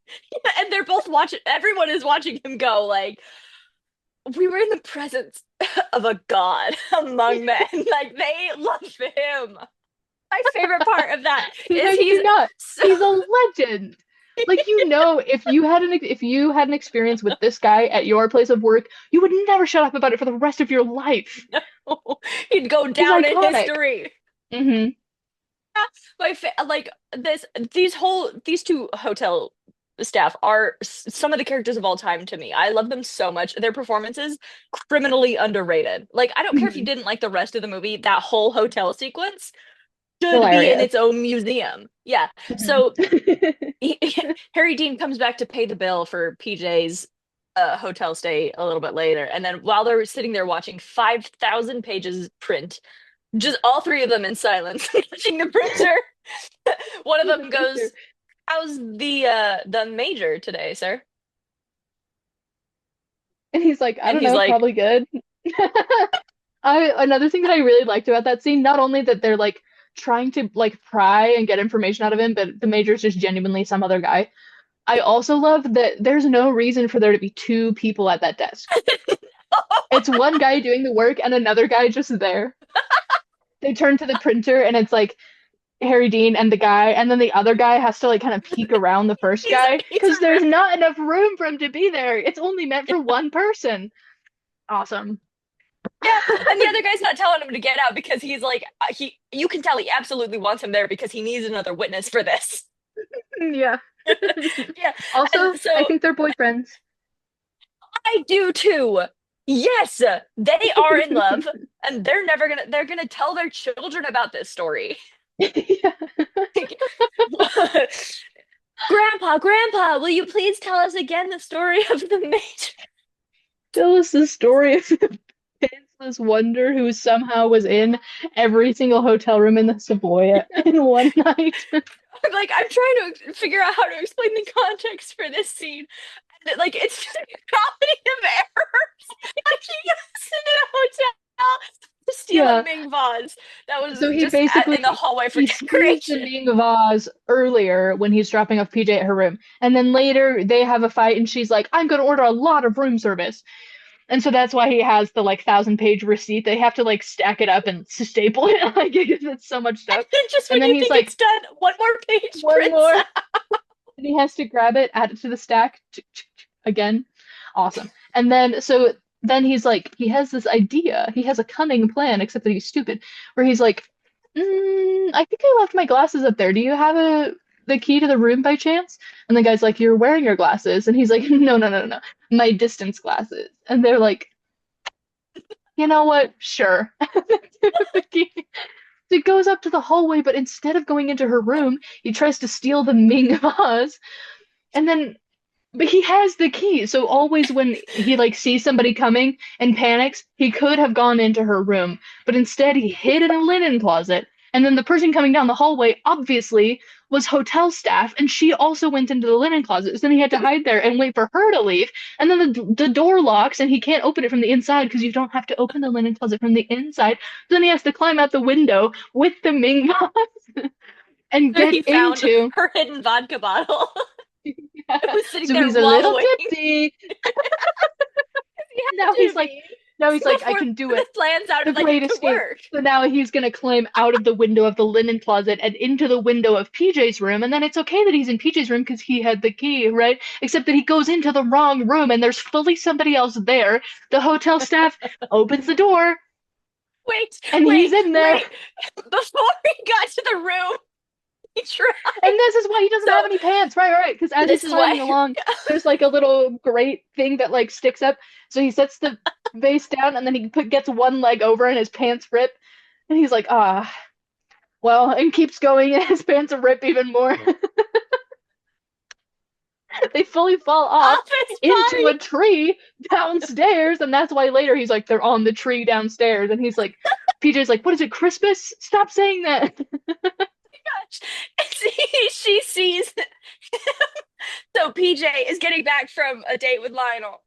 and they're both watching. Everyone is watching him go. Like, we were in the presence of a god among men. Like, they love him. My favorite part of that How is do he's you not? so. He's a legend. Like if you had an experience with this guy at your place of work, you would never shut up about it for the rest of your life. He'd go He's down in iconic. history. Hmm. Like these two hotel staff are some of the characters of all time to me. I love them so much. Their performances criminally underrated. Like, I don't care if you Hmm. didn't like the rest of the movie, that whole hotel sequence should be in Hilarious. its own museum. Yeah. Hmm. So Harry Dean comes back to pay the bill for PJ's hotel stay a little bit later, and then while they're sitting there watching 5,000 pages print, just all three of them in silence, watching the printer. One of The them printer. goes, "How's the major today, sir?" And he's like, I And don't he's know, like, probably good. I another thing that I really liked about that scene, not only that they're like trying to like pry and get information out of him, but the major's just genuinely some other guy. I also love that there's no reason for there to be two people at that desk. It's one guy doing the work and another guy just there. They turn to the printer and it's like Harry Dean and the guy, and then the other guy has to like kind of peek around the first guy he's because a there's not enough room for him to be there. It's only meant for rip. one person. Awesome. Yeah, and the other guy's not telling him to get out because he's like, you can tell he absolutely wants him there because he needs another witness for this. Yeah. Yeah, Also, and I so think they're boyfriends. I do too. Yes, they are in love, and they're gonna tell their children about this story. Yeah. Grandpa, will you please tell us again the story of the major? Tell us the story of the pantsless wonder who somehow was in every single hotel room in the Savoy in one night. I'm trying to figure out how to explain the context for this scene. And like, it's just a comedy of errors. Like, he goes into the hotel to steal a Yeah. Ming vase that was So he just in the basically hallway for he steals the decoration. Ming vase earlier when he's dropping off PJ at her room. And then later they have a fight and she's like, I'm gonna order a lot of room service. And so that's why he has the like 1,000-page receipt. They have to like stack it up and staple it like because it's so much And stuff. then just And when then you he's think like, it's done, one more page one prints more. out. And he has to grab it, add it to the stack again. Awesome. And then so then he's like, he has this idea. He has a cunning plan, except that he's stupid, where he's like, I think I left my glasses up there. Do you have the key to the room by chance? And the guy's like, you're wearing your glasses. And he's like, no, my distance glasses. And they're like, you know what? Sure. The key. It goes up to the hallway, but instead of going into her room, he tries to steal the Ming vase. And then But he has the key, so always when he like sees somebody coming and panics, he could have gone into her room, but instead he hid in a linen closet. And then the person coming down the hallway obviously was hotel staff, and she also went into the linen closet. So then he had to hide there and wait for her to leave. And then the door locks, and he can't open it from the inside because you don't have to open the linen closet from the inside. So then he has to climb out the window with the Ming vase and So get he found into. her hidden vodka bottle. It was sitting So there he's a little wallowing. tipsy. He had Now to he's like, be. now he's like, I Before can do the it. plan The sounded like great it could escape. work. So now he's gonna climb out of the window of the linen closet and into the window of PJ's room, and then it's okay that he's in PJ's room because he had the key, right? Except that he goes into the wrong room and there's fully somebody else there. The hotel staff opens the door Wait, and he's wait, in there. wait. Before he got to the room, he tried. And this is why he doesn't So have any pants, right? Because as this he's is why. climbing along, there's like a little grate thing that like sticks up. So he sets the vase down, and then gets one leg over, and his pants rip. And he's like, well, and keeps going, and his pants rip even more. They fully fall off Off his into a body. tree downstairs, and that's why later he's like, they're on the tree downstairs, and he's like, PJ's like, what is it, Christmas? Stop saying that. She sees. So PJ is getting back from a date with Lionel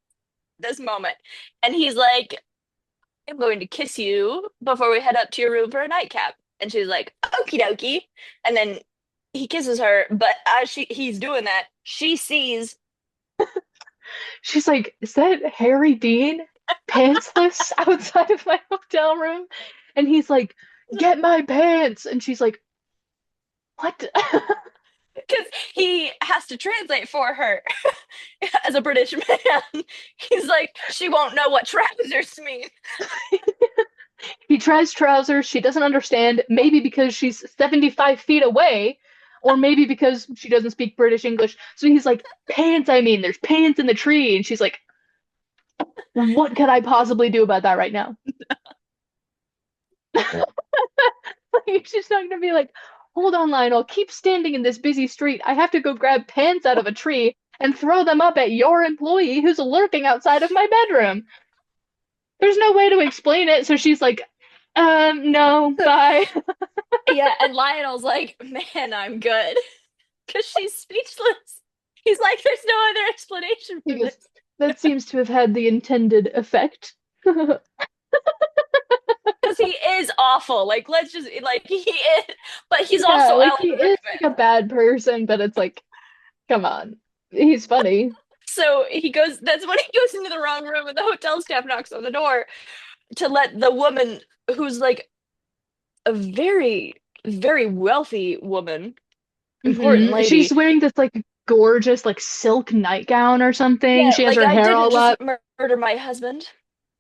this moment, and he's like, I'm going to kiss you before we head up to your room for a nightcap. And she's like, okie dokie. And then he kisses her, but as he's doing that, she sees. She's like, is that Harry Dean pantsless outside of my hotel room? And he's like, get my pants. And she's like, what? Because he has to translate for her as a British man. He's like, she won't know what trousers mean. He tries trousers. She doesn't understand. Maybe because she's 75 feet away, or maybe because she doesn't speak British English. So he's like, pants, I mean, there's pants in the tree. And she's like, what could I possibly do about that right now? Like, she's not gonna be like, hold on, Lionel, keep standing in this busy street. I have to go grab pants out of a tree and throw them up at your employee who's lurking outside of my bedroom. There's no way to explain it, so she's like, no, bye. Yeah, and Lionel's like, man, I'm good. Because she's speechless. He's like, there's no other explanation for Because this. that seems to have had the intended effect. Because he is awful. Like, let's just, like, he is. But he's Yeah, also like Alan he is Rickman. like a bad person, but it's like, come on. He's funny. So that's when he goes into the wrong room and the hotel staff knocks on the door to let the woman who's like a very, very wealthy woman, important lady. She's wearing this like gorgeous like silk nightgown or something. Yeah, She has like her I hair didn't all just up. murder my husband.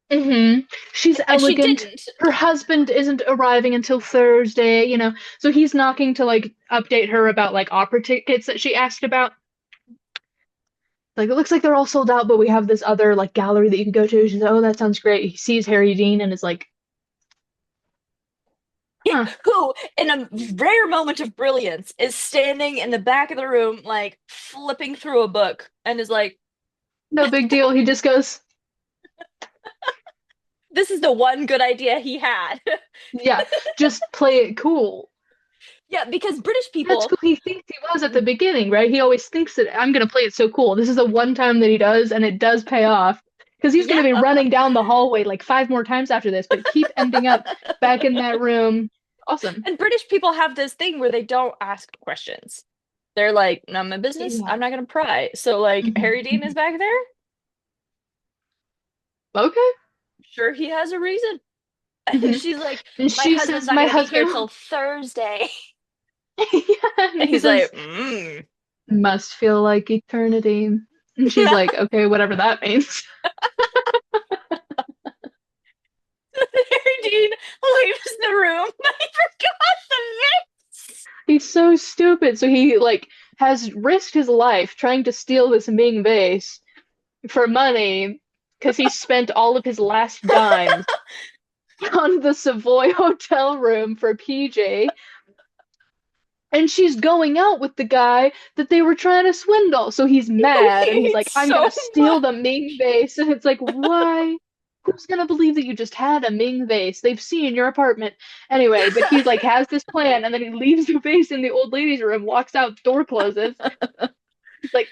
She's And she elegant. didn't. Her husband isn't arriving until Thursday, So he's knocking to like update her about like opera tickets that she asked about. Like it looks like they're all sold out, but we have this other like gallery that you can go to. She's like, oh, that sounds great. He sees Harry Dean and is like, huh. Who, in a rare moment of brilliance, is standing in the back of the room, like flipping through a book, and is like, No big deal. He just goes, this is the one good idea he had. yeah, just play it cool. Yeah, because British That's people. who he thinks he was at the beginning, right? He always thinks that I'm gonna play it so cool. This is the one time that he does, and it does pay off. Because he's gonna be running down the hallway like 5 more times after this, but keep ending up back in that room. Awesome. And British people have this thing where they don't ask questions. They're like, not my business. Yeah. I'm not gonna pry. So like Harry Dean is back there. Okay. Sure, he has a reason. Mhm. And she's like, And my she husband's says, not my gonna be here husband. till Thursday. Yeah, And he's says, like, must feel like eternity. And she's like, okay, whatever that means. Harry Dean leaves the room. I forgot the vase. He's so stupid. So he like has risked his life trying to steal this Ming vase for money because he spent all of his last dimes on the Savoy hotel room for PJ. And she's going out with the guy that they were trying to swindle. So he's mad and he's like, It's I'm so gonna steal the Ming vase. And it's like, why? Who's gonna believe that you just had a Ming vase? They've seen your apartment. Anyway, but he's like has this plan and then he leaves the vase in the old lady's room, walks out, door closes. He's like,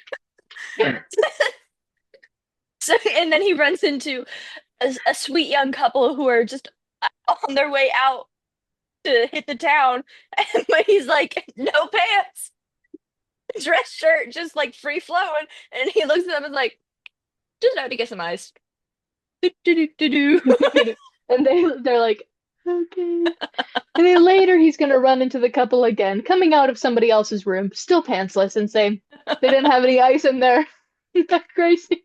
So, and then he runs into a sweet young couple who are just on their way out to hit the town, but he's like, no pants, dress shirt, just like free flowing, and he looks at them and is like, just out to get some ice. Do, do, do, do, do. and they're like, okay. And then later he's gonna run into the couple again, coming out of somebody else's room, still pantsless, and say they didn't have any ice in there. Isn't that crazy?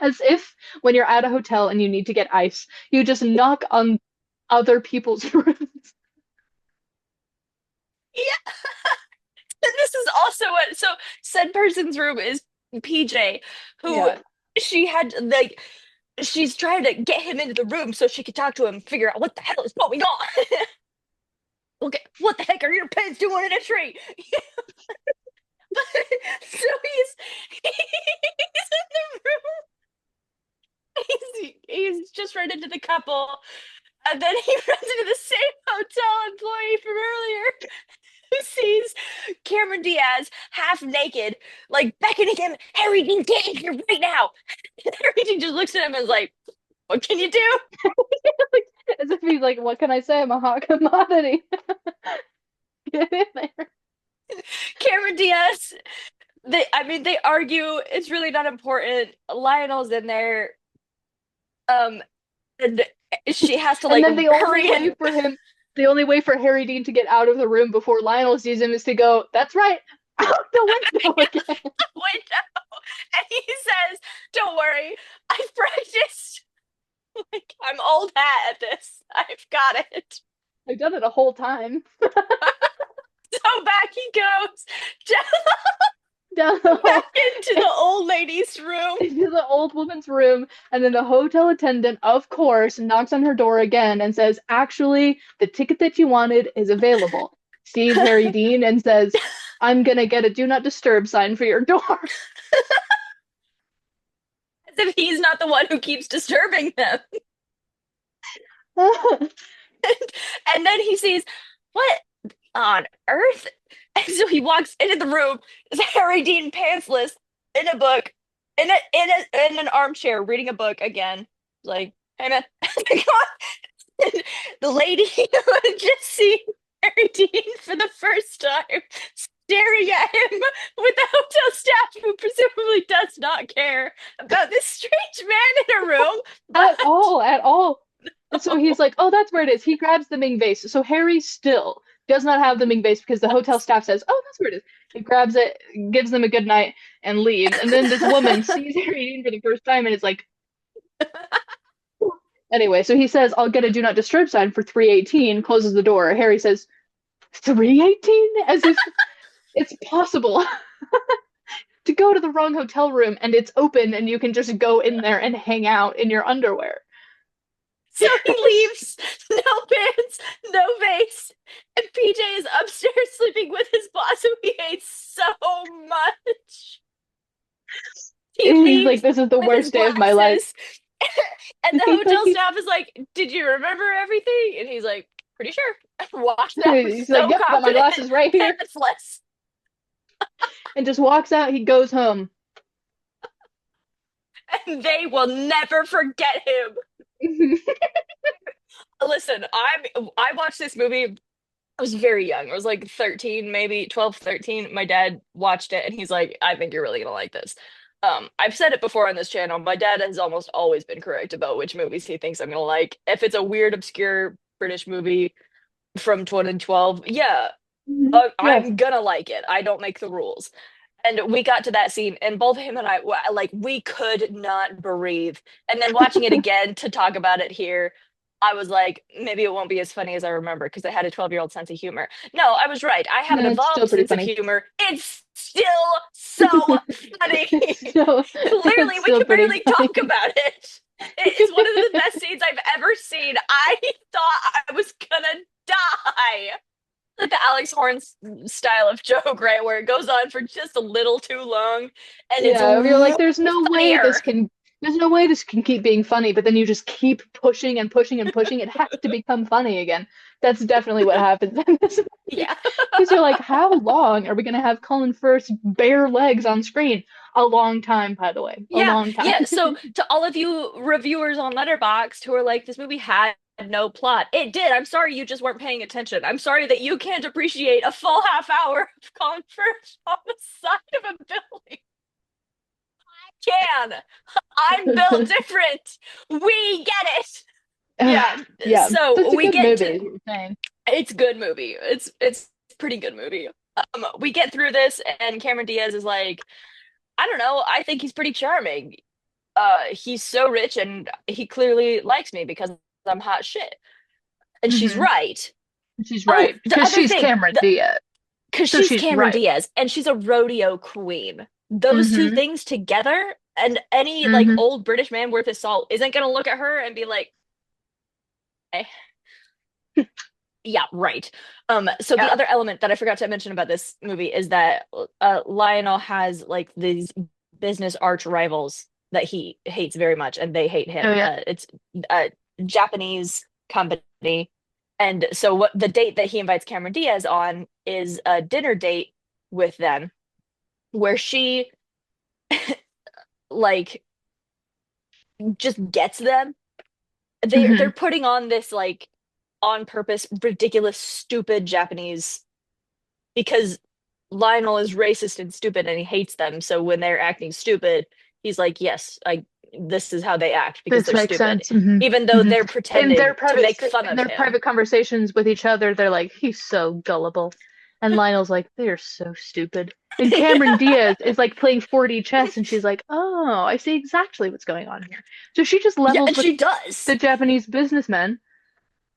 As if when you're at a hotel and you need to get ice, you just knock on other people's rooms. Yeah. And this is also what, so said person's room is PJ, who Yeah. she had like, she's trying to get him into the room so she could talk to him and figure out what the hell is going on. Okay, what the heck are your pants doing in a tree? So he's in the room. He's just run into the couple, and then he runs into the same hotel employee from earlier who sees Cameron Diaz half naked, like beckoning him, Harry Dean, get in here right now. And Harry Dean just looks at him and is like, what can you do? As if he's like, what can I say? I'm a hot commodity. Get in there. Cameron Diaz, they argue, it's really not important. Lionel's in there. And she has to like And then hurry in. the only way for Harry Dean to get out of the room before Lionel sees him is to go, that's right, out the window again. Window. And he says, don't worry, I've practiced. Like, I'm old hat at this. I've got it. I've done it a whole time. So back he goes Down the hall back into the old lady's room. into the old woman's room, and then the hotel attendant, of course, knocks on her door again and says, actually, the ticket that you wanted is available. Sees Harry Dean and says, I'm gonna get a do not disturb sign for your door. As if he's not the one who keeps disturbing them. And then he sees, what on earth? And so he walks into the room, is Harry Dean pantsless, in a book, in an armchair, reading a book again. Like, hey man. And the lady had just seen Harry Dean for the first time, staring at him with the hotel staff who presumably does not care about this strange man in a room. At all. And so he's like, oh, that's where it is. He grabs the Ming vase. So Harry still does not have the Ming vase because the hotel staff says, oh, that's where it is. He grabs it, gives them a good night, and leaves. And then this woman sees Harry Dean for the first time and is like, anyway, so he says, I'll get a do not disturb sign for 318, closes the door. Harry says, 318? As if it's possible to go to the wrong hotel room and it's open and you can just go in there and hang out in your underwear. So he leaves, no pants, no vase, and PJ is upstairs sleeping with his boss who he hates so much. He He's leaves like, this is the with worst his day of my life. glasses. And the hotel staff is like, did you remember everything? And he's like, pretty sure. Walks out He's so like, yep, got my confident, glasses right here. pantsless. And just walks out. He goes home. And they will never forget him. Listen, I watched this movie. I was very young. I was like 13, maybe 12, 13. My dad watched it and he's like, I think you're really gonna like this. I've said it before on this channel. My dad has almost always been correct about which movies he thinks I'm gonna like. If it's a weird, obscure British movie from 2012, yeah, I'm gonna like it. I don't make the rules. And we got to that scene, and both him and I, like, we could not breathe. And then watching it again to talk about it here, I was like, maybe it won't be as funny as I remember because I had a 12-year-old sense of humor. No, I was right. I have an No, it's still evolved pretty sense of funny. humor. It's still so funny. So, Clearly, it's we still can pretty barely funny. talk about it. It is one of the best scenes I've ever seen. I thought I was gonna die. Like the Alex Horn's style of joke, right? Where it goes on for just a little too long, and it's Yeah, you're like, way there's no way funnier. there's no way this can keep being funny, but then you just keep pushing and pushing and pushing. It has to become funny again. That's definitely what happens in this movie. Yeah. Because you're like, how long are we gonna have Colin Firth's bare legs on screen? A long time, by the way. A Yeah, long time. yeah. So to all of you reviewers on Letterboxd who are like, this movie had no plot. It did. I'm sorry you just weren't paying attention. I'm sorry that you can't appreciate a full half hour of Colin Firth on the side of a building. I can. I'm built different. We get it. Yeah. Yeah. So It's a we good get movie, to is what you're saying. it's good movie. It's pretty good movie. We get through this and Cameron Diaz is like, I don't know, I think he's pretty charming. He's so rich and he clearly likes me because I'm hot shit. And she's Mhm. right. She's Oh, right. the Because other she's thing, Cameron Diaz. because So she's she's Cameron right. Diaz and she's a rodeo queen. Those two Hmm. things together, and any like Hmm. old British man worth his salt isn't gonna look at her and be like, eh. Yeah, right. So the Yeah. other element that I forgot to mention about this movie is that Lionel has like these business arch rivals that he hates very much, and they hate Oh him. yeah. It's a Japanese company, and so what the date that he invites Cameron Diaz on is a dinner date with them, where she like just gets them. They're Hmm. putting on this like on purpose, ridiculous, stupid Japanese because Lionel is racist and stupid and he hates them. So when they're acting stupid, he's like, "Yes, I this is how they act because This they're makes stupid." sense. Hmm. Even though Hmm. they're pretending to make fun In of their him. private conversations with each other, they're like, he's so gullible. And Lionel's like, they're so stupid. And Cameron Yeah. Diaz is like playing 4D chess and she's like, oh, I see exactly what's going on here. So she just Yeah, levels and with she does. the Japanese businessmen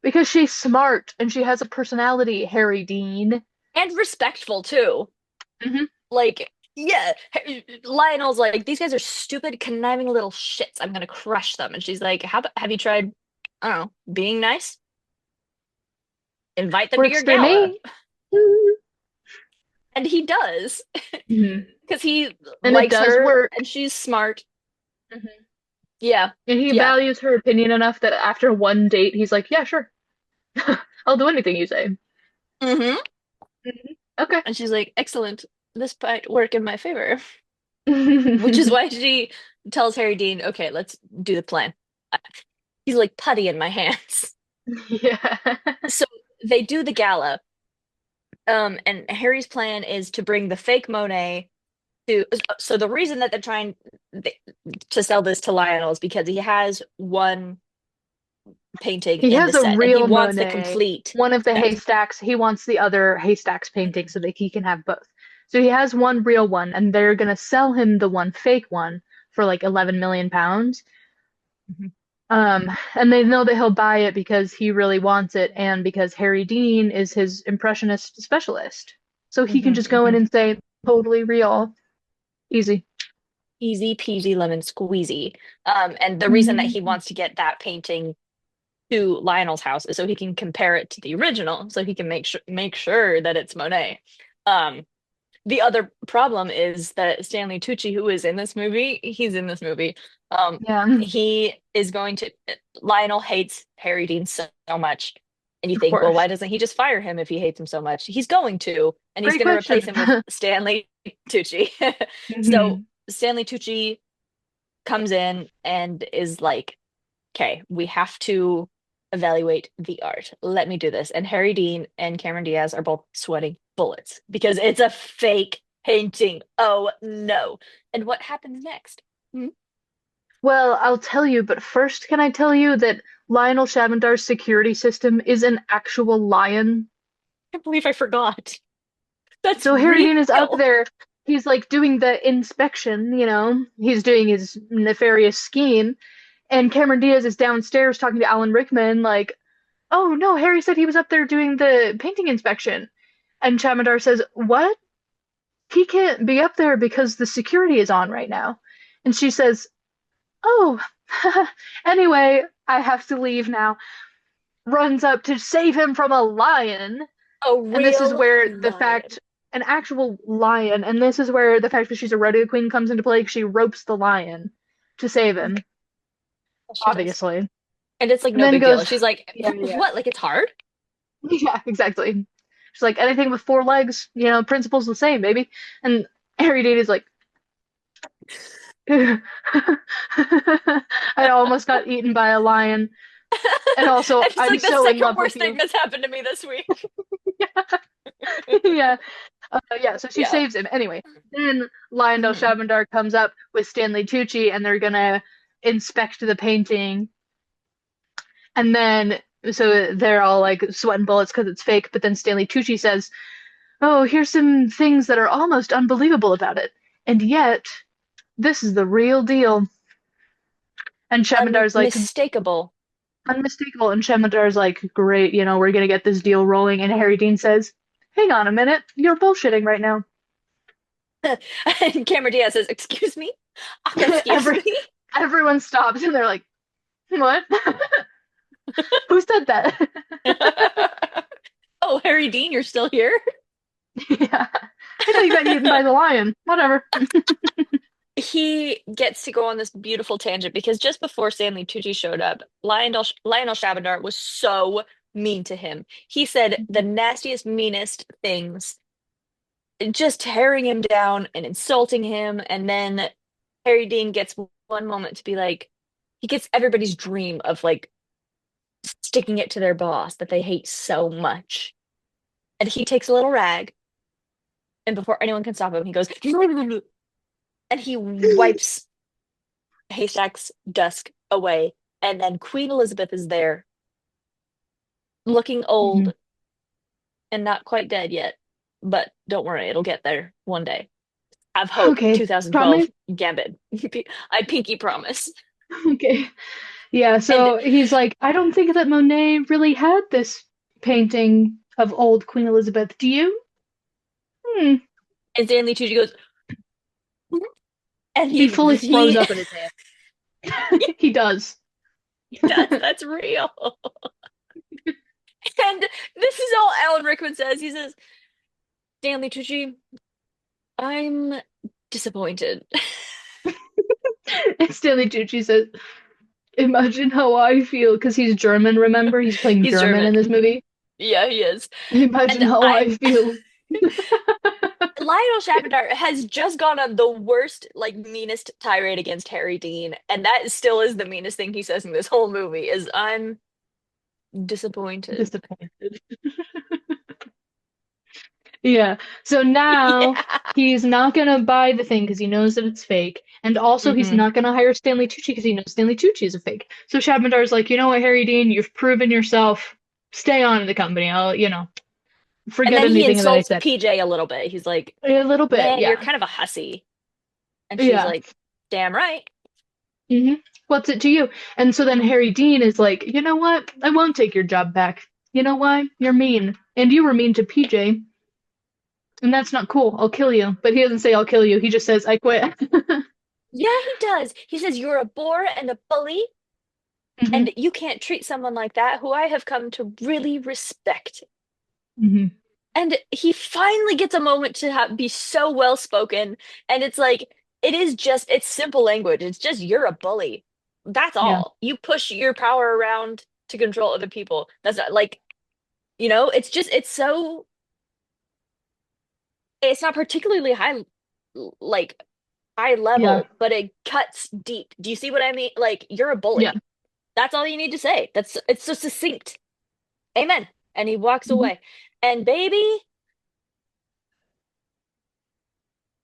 because she's smart and she has a personality, Harry Dean. And respectful too. Hmm. Like, yeah, Lionel's like, these guys are stupid, conniving little shits. I'm gonna crush them. And she's like, have you tried, I don't know, being nice? Invite them to Works your for gala. me. And he does, Hmm. because he And it likes does her work. and she's smart. Hmm. Yeah, And he yeah. values her opinion enough that after one date, he's like, yeah, sure. I'll do anything you say. Hmm. Mhm. Okay. And she's like, excellent. This might work in my favor. Which is why she tells Harry Dean, okay, let's do the plan. He's like putty in my hands. Yeah. So they do the gala. And Harry's plan is to bring the fake Monet to. So the reason that they're trying to sell this to Lionel is because he has one painting He in the has a set, and he real wants the Monet, complete one of the set. haystacks. He wants the other haystacks painting so that he can have both. So he has one real one, and they're gonna sell him the one fake one for like 11 million pounds. Mhm. And they know that he'll buy it because he really wants it, and because Harry Dean is his impressionist specialist. So he can Mhm, just go in mhm. and say, totally real. Easy. Easy peasy lemon squeezy. And the reason that Mhm. he wants to get that painting to Lionel's house is so he can compare it to the original, so he can make sure that it's Monet. Um, the other problem is that Stanley Tucci, who is in this movie, he's in this movie. Yeah, He is going to. Lionel hates Harry Dean so much, and you of think, well, course. why doesn't he just fire him if he hates him so much? He's going to, and he's Great going to replace question. him with Stanley Tucci. So Mhm. Stanley Tucci comes in and is like, okay, we have to evaluate the art. Let me do this. And Harry Dean and Cameron Diaz are both sweating bullets because it's a fake painting. Oh no. And what happens next? Hmm? Well, I'll tell you, but first, can I tell you that Lionel Shavendar's security system is an actual lion? I can't believe I forgot. That's So Harry real. Dean is out there. He's like doing the inspection, he's doing his nefarious scheme. And Cameron Diaz is downstairs talking to Alan Rickman, like, oh no, Harry said he was up there doing the painting inspection. And Shavendar says, what? He can't be up there because the security is on right now. And she says, oh, anyway, I have to leave now. Runs up to save him from a lion. A And this is real where the lion. fact, an actual lion, and this is where the fact that she's a rodeo queen comes into play. 'Cause she ropes the lion to save him, She does. obviously. And it's like And no then big deal. goes, And she's like, yeah, yeah, what? Like it's hard? yeah, exactly. She's like, anything with four legs, principle's the same, baby. And Harry Dean is like, I almost got eaten by a lion. And also, And it's I'm like the so in second love with worst thing you. that's happened to me this week. Yeah. Yeah, so she Yeah. saves him. Anyway, then Lionel Mhm. Shabandar comes up with Stanley Tucci and they're gonna inspect the painting. And then, so they're all like sweating bullets because it's fake. But then Stanley Tucci says, oh, here's some things that are almost unbelievable about it. And yet, this is the real deal. And Shamandar's like, Unmistakable. unmistakable. And Shamandar's like, great, we're gonna get this deal rolling. And Harry Dean says, hang on a minute, you're bullshitting right now. And Cameron Diaz says, excuse me? Excuse Every me? everyone stops and they're like, what? Who said that? Oh, Harry Dean, you're still here? Yeah. I know you got eaten by the lion. Whatever. He gets to go on this beautiful tangent because just before Stanley Tucci showed up, Lionel Shabadar was so mean to him. He said the nastiest, meanest things, just tearing him down and insulting him. And then Harry Dean gets one moment to be like, he gets everybody's dream of like sticking it to their boss that they hate so much. And he takes a little rag, and before anyone can stop him, he goes, and he wipes Haystack's dusk away. And then Queen Elizabeth is there, looking Mhm. old and not quite dead yet. But don't worry, it'll get there one day. Have hope. Okay. 2012 Promise? Gambit. I pinky promise. Okay. Yeah, And so he's like, I don't think that Monet really had this painting of old Queen Elizabeth. Do you? Hmm. and Stanley Tucci goes, and He fully throws he up in his hand. He does. that's real. And this is all Alan Rickman says. He says, Stanley Tucci, I'm disappointed. And Stanley Tucci says, imagine how I feel, because he's German, remember? He's playing He's German in German. this movie. Yeah, he is. Imagine And how I I feel. Lionel Shapiro has just gone on the worst, like meanest tirade against Harry Dean, and that still is the meanest thing he says in this whole movie is I'm disappointed. Disappointed. Yeah. So now Yeah. he's not gonna buy the thing because he knows that it's fake, and also he's Hmm. not gonna hire Stanley Tucci because he knows Stanley Tucci is a fake. So Shabandar's like, you know what, Harry Dean, you've proven yourself. Stay on in the company. I'll, And forget then he anything that I insults said. PJ a little bit. He's like, A little bit, man, you're yeah. kind of a hussy. And she's Yeah. like, damn right. hmm What's it to you? And so then Harry Dean is like, you know what? I won't take your job back. You know why? You're mean. And you were mean to PJ. And that's not cool. I'll kill you. But he doesn't say I'll kill you. He just says I quit. Yeah, he does. He says, you're a bore and a bully, hmm and you can't treat someone like that who I have come to really respect. hmm And he finally gets a moment to be so well spoken. And it's like, it's simple language. It's just, you're a bully. That's Yeah. all. You push your power around to control other people. That's not like, it's just, it's not particularly like high Yeah. level, but it cuts deep. Do you see what I mean? Like, you're a Yeah. bully. That's all you need to say. It's so succinct. Amen. And he walks hmm away. And baby,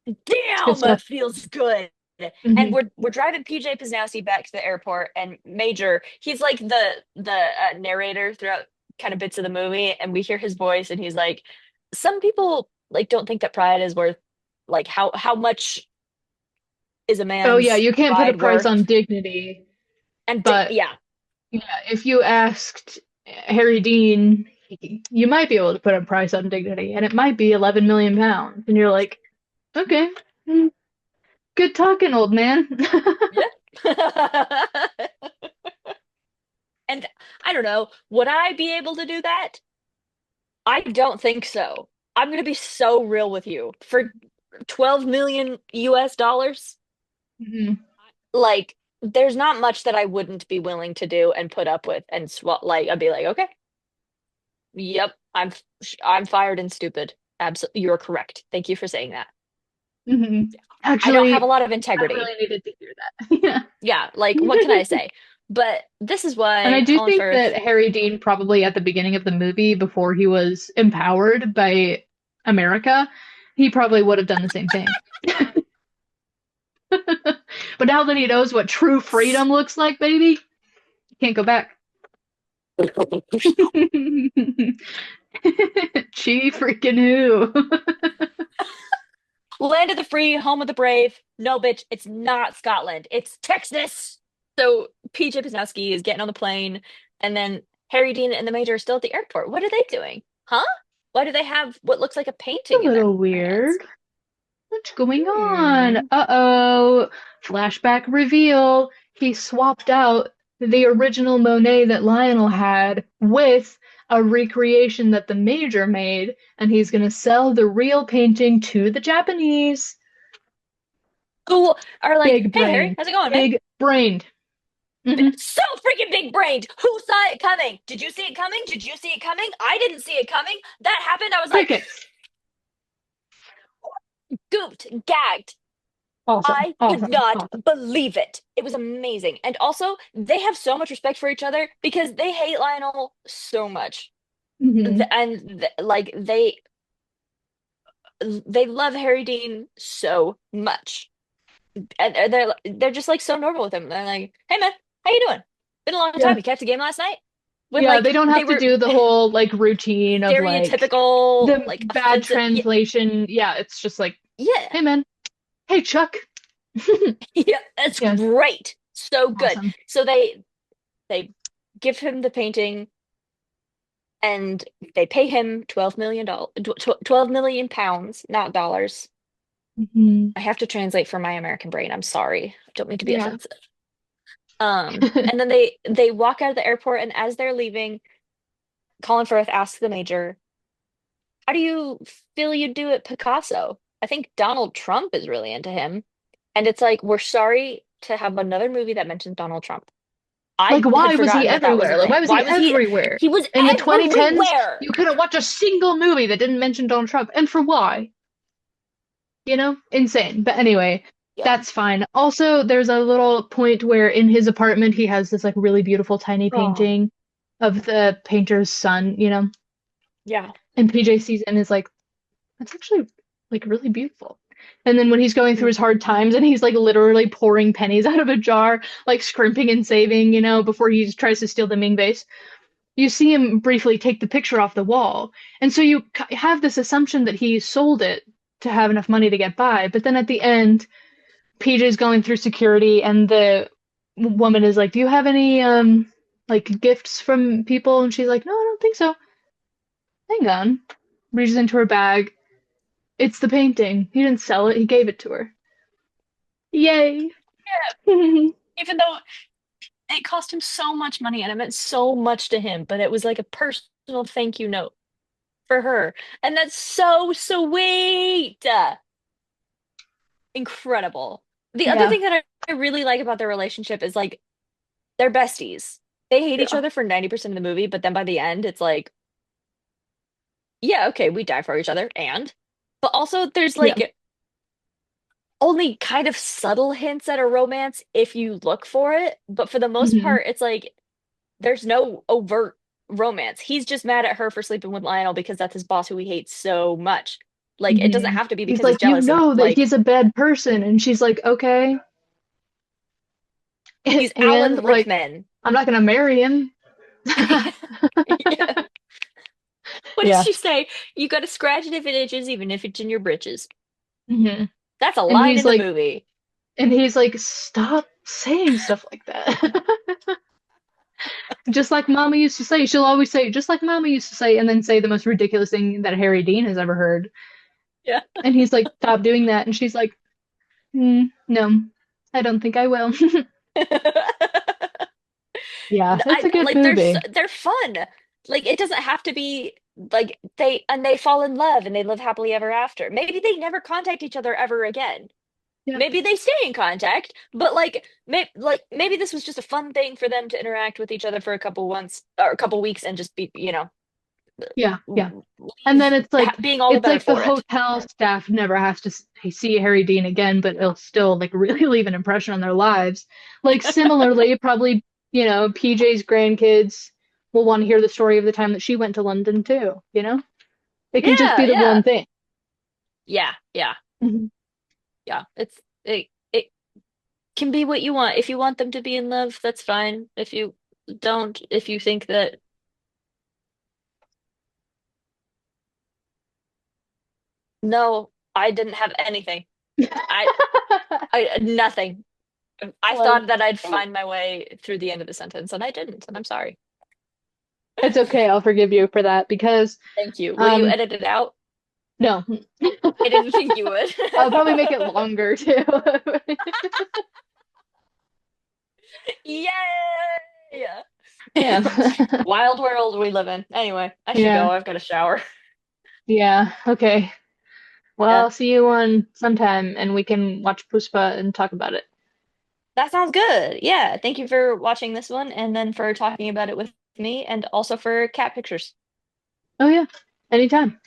It's good damn, stuff. it feels good. And hmm we're driving PJ Posnowski back to the airport, and Major, he's like the narrator throughout kind of bits of the movie, and we hear his voice, and he's like, some people like don't think that pride is worth like how much is a Oh yeah, man's you can't put a pride price on worth? dignity, And but yeah, yeah, if you asked Harry Dean, you might be able to put a price on dignity, and it might be 11 million pounds. And you're like, okay, mm, good talking, old man. yeah. And I don't know, would I be able to do that? I don't think so. I'm gonna be so real with you. For 12 million US dollars, Mhm. like there's not much that I wouldn't be willing to do and put up with and swap like I'd be like, okay, yep, I'm fired and stupid. Absolutely, you're correct. Thank you for saying that. Mhm. I don't have a Actually, lot of I integrity. really needed to hear that. Yeah, like what can Yeah. I say? But this is And I why do Colin think that Firth. Harry Dean probably at the beginning of the movie, before he was empowered by America, he probably would have done the same thing. But now that he knows what true freedom looks like, baby, can't go back. Chi freaking who? Land of the free, home of the brave. No, bitch, it's not Scotland. It's Texas. So PJ Pisnowski is getting on the plane, and then Harry Dean and the Major are still at the airport. What are they doing? Huh? Why do they have what looks like a A painting in their little hands? weird. What's going on? Hmm. Uh-oh. Flashback reveal. He swapped out the original Monet that Lionel had with a recreation that the Major made, and he's gonna sell the real painting to the Japanese. Who are like, Big hey Harry, brained. how's it going, man? Big brained. Hmm. So freaking big brained. Who saw it coming? Did you see it coming? Did you see it coming? I didn't see it coming. That happened. I was like, Crickets. gooped, gagged. Awesome. I could Awesome. not Awesome. believe it. It was amazing. And also, they have so much respect for each other because they hate Lionel so much. Hmm. Like they love Harry Dean so much. And they're just like so normal with him. They're like, "Hey man, how you doing? Been a long time. Yeah. You catch the game last night?" When Yeah, like they don't they have to were do the whole like routine of like stereotypical, the like bad offensive. Yeah, translation. Yeah, it's just like, yeah, hey man, hey Chuck. yeah. That's Yeah, great. So good. awesome. So they give him the painting and they pay him $12 million, 12 million pounds, not dollars. Hmm. I have to translate for my American brain. I'm sorry. I don't mean to be Yeah. offensive. And then they walk out of the airport, and as they're leaving, Colin Firth asks the Major, "How do you feel you do at Picasso? I think Donald Trump is really into him." And it's like, we're sorry to have another movie that mentions Donald Trump. Like, I had why was he forgotten that that was a everywhere? Like, thing. why was Why he was he? everywhere? He was In the 2010s, everywhere. you couldn't watch a single movie that didn't mention Donald Trump. And for why? Insane. But anyway, Yeah. that's fine. Also, there's a little point where in his apartment he has this like really beautiful tiny Oh, painting of the painter's son. yeah. And PJ sees it and is like, that's actually like really beautiful. And then when he's going through his hard times and he's like literally pouring pennies out of a jar, like scrimping and saving, before he tries to steal the Ming vase, you see him briefly take the picture off the wall. And so you have this assumption that he sold it to have enough money to get by. But then at the end, PJ's going through security and the woman is like, "Do you have any like gifts from people?" And she's like, "No, I don't think so." Hang on. Reaches into her bag. It's the painting. He didn't sell it, he gave it to her. Yay. Even though it cost him so much money and it meant so much to him, but it was like a personal thank you note for her. And that's so sweet. Incredible. The other Yeah. thing that I really like about their relationship is like they're besties. They hate each Yeah. other for 90% of the movie, but then by the end, it's like, yeah, okay, we die for each other. But also there's Yeah. like only kind of subtle hints at a romance if you look for it. But for the most Hmm. part, it's like there's no overt romance. He's just mad at her for sleeping with Lionel because that's his boss who he hates so much. Like it doesn't Hmm. have to be He's because he's like, you jealous of know that like he's a bad person. And she's like, okay. he's Alan And like, Rickman. I'm not gonna marry him. Yeah. What did Yeah. she say? You got to scratch it if it itches, even if it's in your britches. Hmm. That's a And line he's in the like, movie. stop saying stuff like that. Just like Mama used to say, she'll always say, just like Mama used to say, and then say the most ridiculous thing that Harry Dean has ever heard. Yeah. And he's like, stop doing that. And she's like, no, I don't think I will. Yeah, it's a good Like movie. they're fun. Like it doesn't have to be like they fall in love and they live happily ever after. Maybe they never contact each other ever again. Yeah. Maybe they stay in contact, but maybe this was just a fun thing for them to interact with each other for a couple months or a couple weeks and just be, Yeah, yeah. And then being all the it's better like the for it. hotel staff never has to see Harry Dean again, but it'll still like really leave an impression on their lives. Like similarly, probably, PJ's grandkids will want to hear the story of the time that she went to London too, you know? It can just Yeah, be the yeah. one thing. Yeah, yeah. Mhm. Yeah. It can be what you want. If you want them to be in love, that's fine. If you don't, if you think that no, I didn't have anything. I I nothing. I Well, thought that I'd find my way through the end of the sentence, and I didn't, and I'm sorry. it's okay. I'll forgive you for that because, Thank you. Will you um, edit it out? no, I didn't think you would. I'll probably make it longer too. Yay! Yeah. Wild world we live in. Anyway, I should go. Yeah. I've got a shower. Yeah. Okay. Well, Yeah, I'll see you on sometime and we can watch Puspa and talk about it. that sounds good. Yeah, thank you for watching this one and then for talking about it with me and also for cat pictures. Oh, yeah. Anytime.